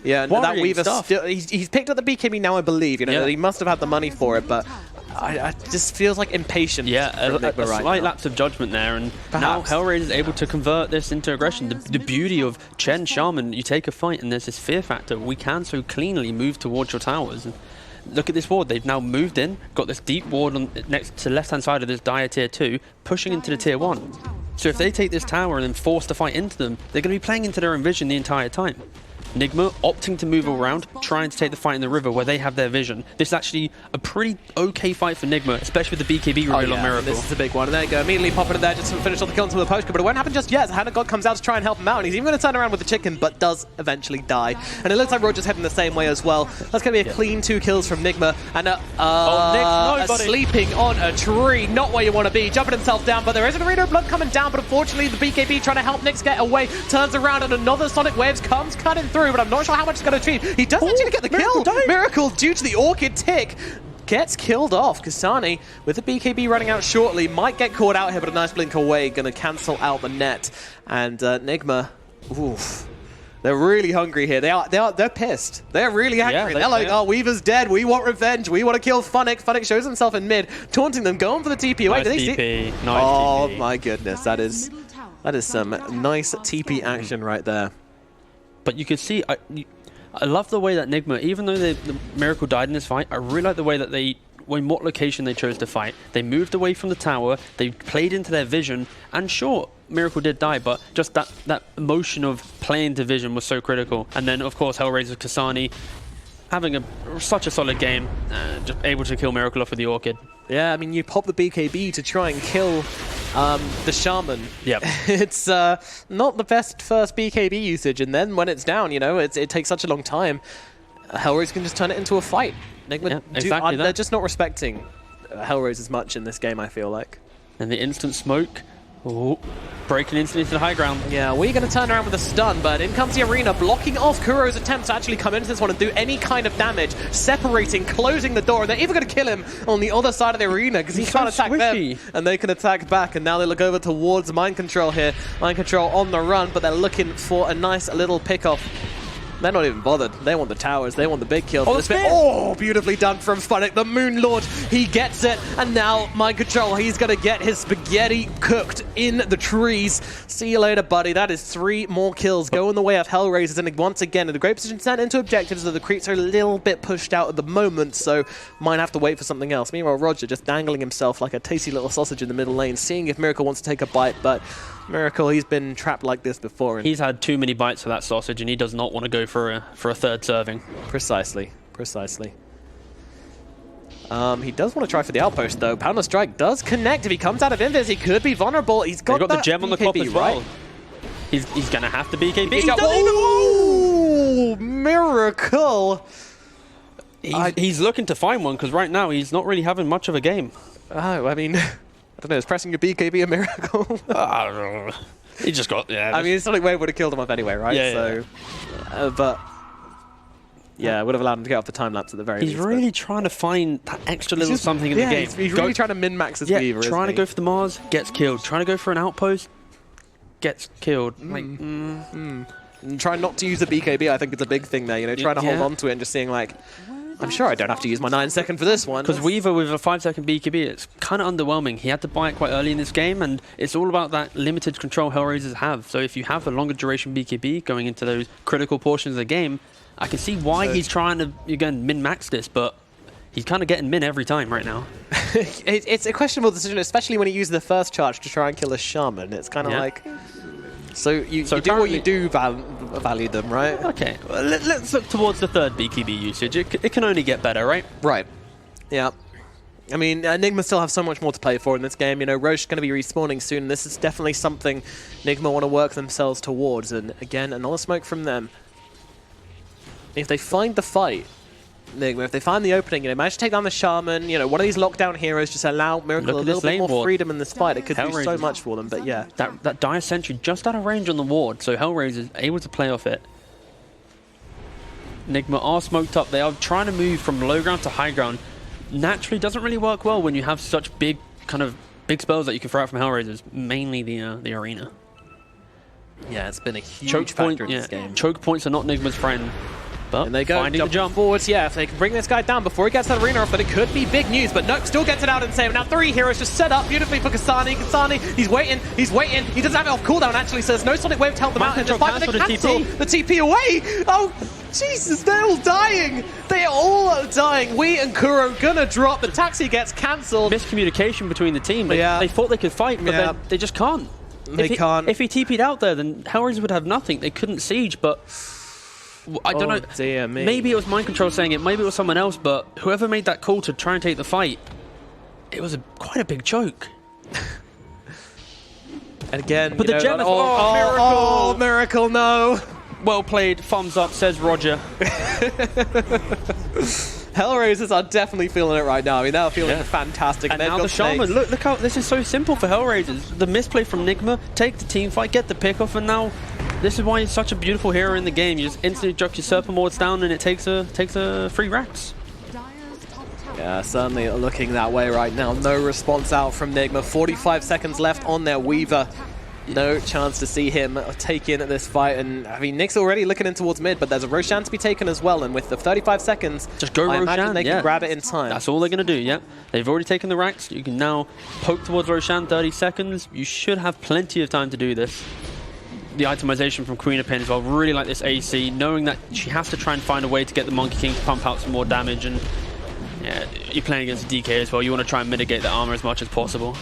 Yeah, that Weaver still, he's picked up the BKB now, I believe. You know, he must have had the money for it, but I just feels like impatient. Yeah, a slight lapse of judgment there, and now HellRaisers is able to convert this into aggression. The beauty of Chen Shaman, you take a fight and there's this fear factor. We can so cleanly move towards your towers. And look at this ward. They've now moved in, got this deep ward on next to the left-hand side of this dire tier 2, pushing into the tier 1. So if they take this tower and then force the fight into them, they're going to be playing into their own vision the entire time. Nigma opting to move around, trying to take the fight in the river where they have their vision. This is actually a pretty okay fight for Nigma, especially with the BKB reveal on Miracle. This is a big one. And there you go, immediately popping it there just to finish off the kill into the post, but it won't happen just yet. Hannah God comes out to try and help him out, and he's even going to turn around with the chicken, but does eventually die. And it looks like Roger's heading the same way as well. That's going to be a clean 2 kills from Nigma. And sleeping on a tree, not where you want to be, jumping himself down, but there is an Arena of Blood coming down, but unfortunately the BKB trying to help Nyx get away, turns around and another Sonic Waves comes cutting through, but I'm not sure how much going to achieve. He does actually get the kill. Miracle, due to the Orchid tick, gets killed off. Kasani, with the BKB running out shortly, might get caught out here, but a nice blink away, going to cancel out the net. And Nigma, oof, they're really hungry here. They're pissed. They're really angry. They're like, oh, Weaver's dead. We want revenge. We want to kill Funnick. Funnick shows himself in mid, taunting them, going for the TP away. Nice TP. Nice oh TP. My goodness, that is some nice TP action right there. But you could see, I love the way that Nigma, even though the Miracle died in this fight, I really like the way that what location they chose to fight. They moved away from the tower, they played into their vision, and sure, Miracle did die, but just that emotion of playing to vision was so critical. And then, of course, HellRaisers Kasani having such a solid game, just able to kill Miracle off with the Orchid. Yeah, I mean, you pop the BKB to try and kill the Shaman. Yep. It's not the best first BKB usage, and then when it's down, you know, it takes such a long time. HellRaisers can just turn it into a fight. Nigma, exactly they're just not respecting HellRaisers much in this game, I feel like. And the instant smoke. Ooh, breaking instantly to the high ground. Yeah, we're going to turn around with a stun, but in comes the Arena, blocking off Kuro's attempts to actually come into this one and do any kind of damage, separating, closing the door, and they're even going to kill him on the other side of the arena because he can't attack them, and they can attack back, and now they look over towards Mind Control here. Mind Control on the run, but they're looking for a nice little pick-off. They're not even bothered. They want the towers. They want the big kills. Oh, beautifully done from Funnick. The Moon Lord, he gets it. And now Mind Control, he's going to get his spaghetti cooked in the trees. See you later, buddy. That is 3 more kills going the way of HellRaisers. And once again, in the great position to stand into objectives, though the creeps are a little bit pushed out at the moment, so might have to wait for something else. Meanwhile, Roger just dangling himself like a tasty little sausage in the middle lane, seeing if Miracle wants to take a bite, but Miracle, he's been trapped like this before. And he's had too many bites of that sausage, and he does not want to go for a third serving. Precisely. Precisely. He does want to try for the outpost, though. Pounder Strike does connect. If he comes out of Invis, he could be vulnerable. He's got the gem on the top as well. Right? He's going to have to BKB. Oh, Miracle! He's looking to find one, because right now he's not really having much of a game. Oh, I mean, I don't know, is pressing your BKB a miracle? I don't know. He just got, I mean, Sonic Wave would have killed him off anyway, right? Yeah, but yeah, it would have allowed him to get off the time lapse at the very least. He's really trying to find that extra little something in the game. He's really trying to min-max his Weaver, trying to go for the Mars, gets killed. Trying to go for an outpost, gets killed. And trying not to use the BKB, I think it's a big thing there, you know, trying to hold on to it and just seeing like, I'm sure I don't have to use my 9-second for this one. Because Weaver with a 5-second BKB, it's kind of underwhelming. He had to buy it quite early in this game, and it's all about that limited control HellRaisers have. So if you have a longer duration BKB going into those critical portions of the game, I can see why he's trying to, again, min-max this, but he's kind of getting min every time right now. It's a questionable decision, especially when he uses the first charge to try and kill a shaman. It's kind of like... So you do what you do value them, right? Okay, well, let's look towards the third BKB usage. It can only get better, right? Right. Yeah. I mean, Nigma still have so much more to play for in this game. You know, Roche is going to be respawning soon. This is definitely something Nigma want to work themselves towards. And again, another smoke from them. If they find the fight, Nigma, if they find the opening, you know, manage to take down the Shaman, you know, one of these lockdown heroes, just allow Miracle a little bit more freedom in this fight. It could do so much for them, but yeah. That Dire Sentry just out of range on the ward, so HellRaisers able to play off it. Nigma are smoked up. They are trying to move from low ground to high ground. Naturally doesn't really work well when you have such big spells that you can throw out from HellRaisers, mainly the arena. Yeah, it's been a huge factor in this game. Choke points are not Nigma's friend. But and they go jump forwards, yeah, if they can bring this guy down before he gets that arena off, but it could be big news, but nope, still gets it out and save. Now 3 heroes just set up beautifully for Kasani. Kasani, he's waiting, he doesn't have it off cooldown actually, so there's no Sonic Wave to help them out, and despite the cancel the TP away! Oh, Jesus, they're all dying! They are all dying. We and Kuro gonna drop, the taxi gets cancelled. Miscommunication between the team, they thought they could fight, but they just can't. They can't. If he TP'd out there, then HellRaisers would have nothing. They couldn't siege, but... I don't know. Dear me. Maybe it was mind control saying it, maybe it was someone else, but whoever made that call to try and take the fight, it was quite a big choke. And again, but the Gemma, Miracle! Miracle, no! Well played, thumbs up, says Roger. HellRaisers are definitely feeling it right now. I mean, they're feeling fantastic. And now the Shaman, look how this is so simple for HellRaisers. The misplay from Nigma, take the team fight, get the pick off, and now this is why he's such a beautiful hero in the game. You just instantly drop your Serpent Wards down and it takes a free racks. Yeah, certainly looking that way right now. No response out from Nigma. 45 seconds left on their Weaver. No chance to see him take in this fight. And I mean, Nick's already looking in towards mid, but there's a Roshan to be taken as well. And with the 35 seconds, just go I Roshan, imagine they can grab it in time. That's all they're going to do, yeah. They've already taken the racks. You can now poke towards Roshan, 30 seconds. You should have plenty of time to do this. The itemization from Queen of Pin as well. Really like this AC, knowing that she has to try and find a way to get the Monkey King to pump out some more damage. And yeah, you're playing against DK as well. You want to try and mitigate the armor as much as possible.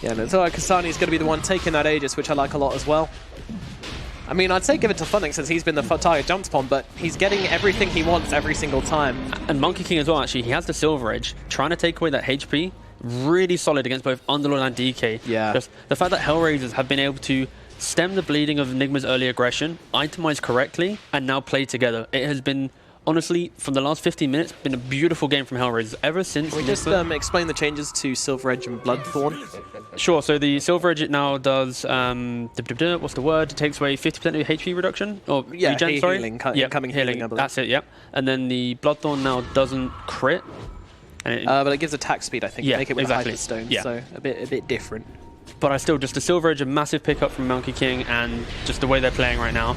Yeah, and it's all right. Kasani's going to be the one taking that Aegis, which I like a lot as well. I mean, I'd say give it to Funnick since he's been the target jump spawn, but he's getting everything he wants every single time. And Monkey King as well, actually. He has the Silver Edge, trying to take away that HP. Really solid against both Underlord and DK. Yeah. Just the fact that HellRaisers have been able to stem the bleeding of Nigma's early aggression, itemize correctly, and now play together. It has been, honestly, from the last 15 minutes, been a beautiful game from HellRaisers ever since. Can we just explain the changes to Silver Edge and Bloodthorn? Sure, so the Silver Edge now does, what's the word? It takes away 50% of your HP reduction? Or regen, sorry? Healing, coming healing, that's it, yep. And then the Bloodthorn now doesn't crit. And but it gives attack speed, I think, to make it with exactly. Hyper Stone, so a bit different. But I still, just the Silver Edge, a massive pickup from Monkey King, and just the way they're playing right now.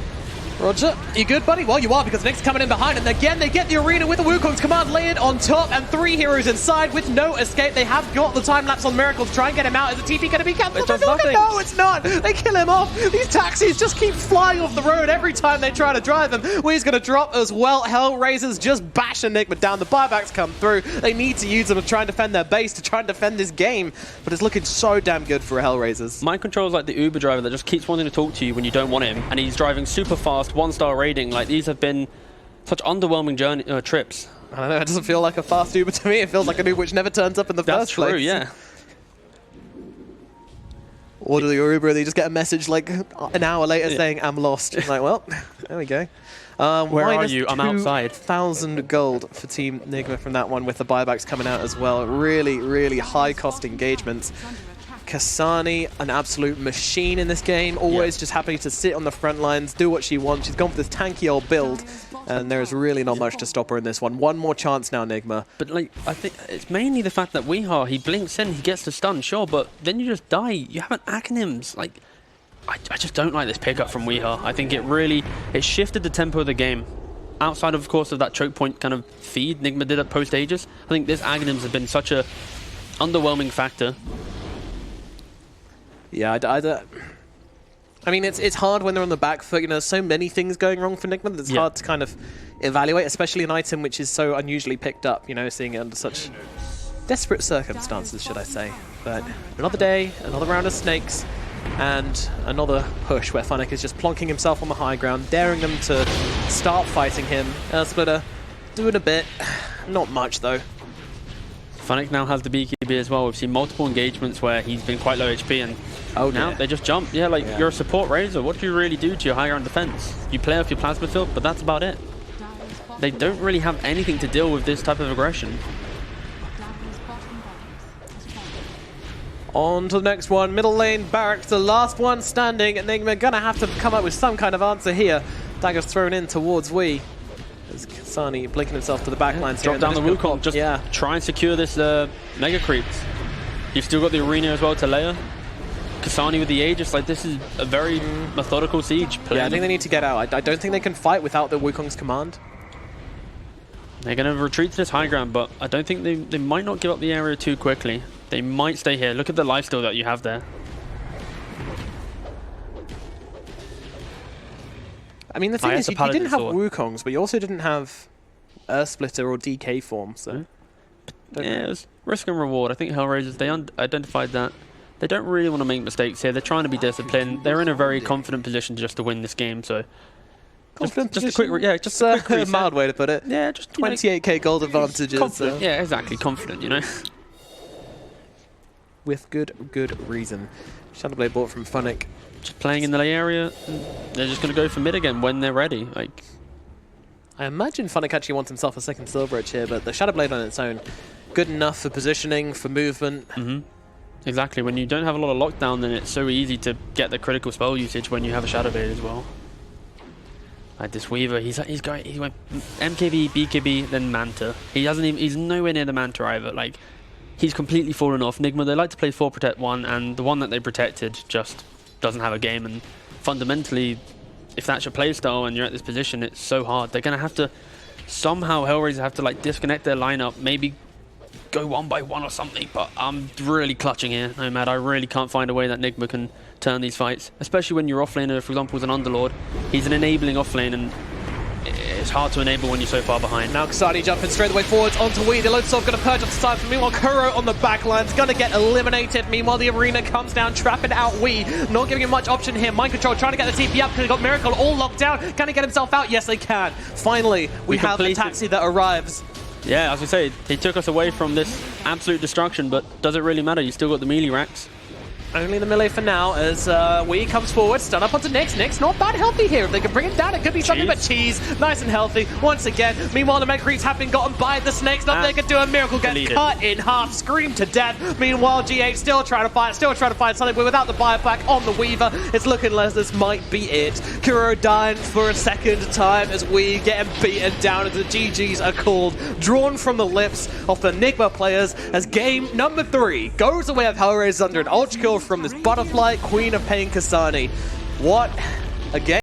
Roger, you good, buddy? Well, you are, because Nick's coming in behind, and again, they get the arena with the Wukong's command layered on top, and 3 heroes inside with no escape. They have got the time-lapse on Miracle to try and get him out. Is the TP going to be cancelled? No, it's not! They kill him off! These taxis just keep flying off the road every time they try to drive him. Wee's going to drop as well. HellRaisers just bashing Nigma down. The buybacks come through. They need to use them to try and defend their base, to try and defend this game, but it's looking so damn good for HellRaisers. Mind control is like the Uber driver that just keeps wanting to talk to you when you don't want him, and he's driving super fast, 1-star rating. Like, these have been such underwhelming trips. I don't know, it doesn't feel like a fast Uber to me. It feels like an Uber which never turns up in the first place. That's true, yeah. Order your Uber and you just get a message like an hour later saying, I'm lost. Like, well, there we go. Where are you? I'm outside. 2,000 gold for Team Nigma from that one with the buybacks coming out as well. Really, really high cost engagements. Kasani, an absolute machine in this game, always just happy to sit on the front lines, do what she wants. She's gone for this tanky old build, and there's really not much to stop her in this one. One more chance now, Nigma. But like, I think it's mainly the fact that Weehaw, he blinks in, he gets the stun, sure, but then you just die. You haven't acronyms. Like, I just don't like this pickup from Weehaw. I think it shifted the tempo of the game. Outside, of course, of that choke point kind of feed Nigma did at post Aegis, I think this Aghanims have been such a underwhelming factor. Yeah, I mean, it's hard when they're on the back foot. You know, there's so many things going wrong for Nigma that it's hard to kind of evaluate, especially an item which is so unusually picked up, you know, seeing it under such desperate circumstances, should I say. But another day, another round of snakes, and another push where Funnick is just plonking himself on the high ground, daring them to start fighting him. Splitter doing a bit, not much though. Funnick now has the BKB as well. We've seen multiple engagements where he's been quite low HP, and now they just jump. Yeah, like you're a support Razor. What do you really do to your high ground defense? You play off your plasma field, but that's about it. They don't really have anything to deal with this type of aggression. On to the next one, middle lane, Barracks, the last one standing. Nigma gonna have to come up with some kind of answer here. Dagger's thrown in towards Wee. As Kasani blinking himself to the back line. Drop down the Wukong, just try and secure this Mega Creeps. You've still got the arena as well to layer. Kasani with the Aegis, like this is a very methodical siege. Yeah, I think they need to get out. I don't think they can fight without the Wukong's command. They're going to retreat to this high ground, but I don't think they might not give up the area too quickly. They might stay here. Look at the lifesteal that you have there. I mean, the thing is, you didn't have Wukongs, but you also didn't have Earth Splitter or DK form, so... Yeah, it was risk and reward. I think HellRaisers, they identified that. They don't really want to make mistakes here. They're trying to be disciplined. They're in a very confident position just to win this game, so... Just a quick, just a quick mild way to put it. Yeah, just 28k gold advantages. Confident. Yeah, exactly, confident, you know. With good reason. Shadowblade bought from Funnick. Just playing in the lay area. They're just going to go for mid again when they're ready. Like, I imagine Funnick actually wants himself a second Silver Edge here, but the Shadowblade on its own, good enough for positioning, for movement. Exactly. When you don't have a lot of lockdown, then it's so easy to get the critical spell usage when you have a Shadowblade as well. Like this Weaver, he went MKB, BKB, then Manta. He's nowhere near the Manta either. Like, he's completely fallen off. Nigma, they like to play 4 protect 1, and the one that they protected just doesn't have a game. And fundamentally, if that's your playstyle and you're at this position, it's so hard. They're gonna have to somehow HellRaisers have to like disconnect their lineup, maybe go 1 by 1 or something. But I'm really clutching here, Nomad. I really can't find a way that Nigma can turn these fights, especially when your offlaner, for example, is an Underlord. He's an enabling offlane, and it's hard to enable when you're so far behind. Now Kasani jumping straight away forwards onto Wee. The Loadsword going to purge off the side. Meanwhile, Kuro on the back line's going to get eliminated. Meanwhile, the arena comes down, trapping out Wee. Not giving him much option here. Mind Control trying to get the TP up because he got Miracle all locked down. Can he get himself out? Yes, they can. Finally, we have a taxi that arrives. Yeah, as we say, he took us away from this absolute destruction, but does it really matter? You still got the melee racks. Only the melee for now as Wee comes forward, stun up onto Nyx. Nyx not bad healthy here. If they can bring it down, it could be something, but Cheese, nice and healthy once again. Meanwhile, the Mega Creeps have been gotten by the Snakes. Nothing they can do. A Miracle gets cut in half, screamed to death. Meanwhile, GH still trying to fight something, but without the buyback on the Weaver, it's looking like this might be it. Kuro dying for a second time as we get him beaten down as the GGs are called, drawn from the lips of the Nigma players as game number 3 goes away with HellRaisers under an ultra kill from this Butterfly Queen of Pain Kasani. What a game.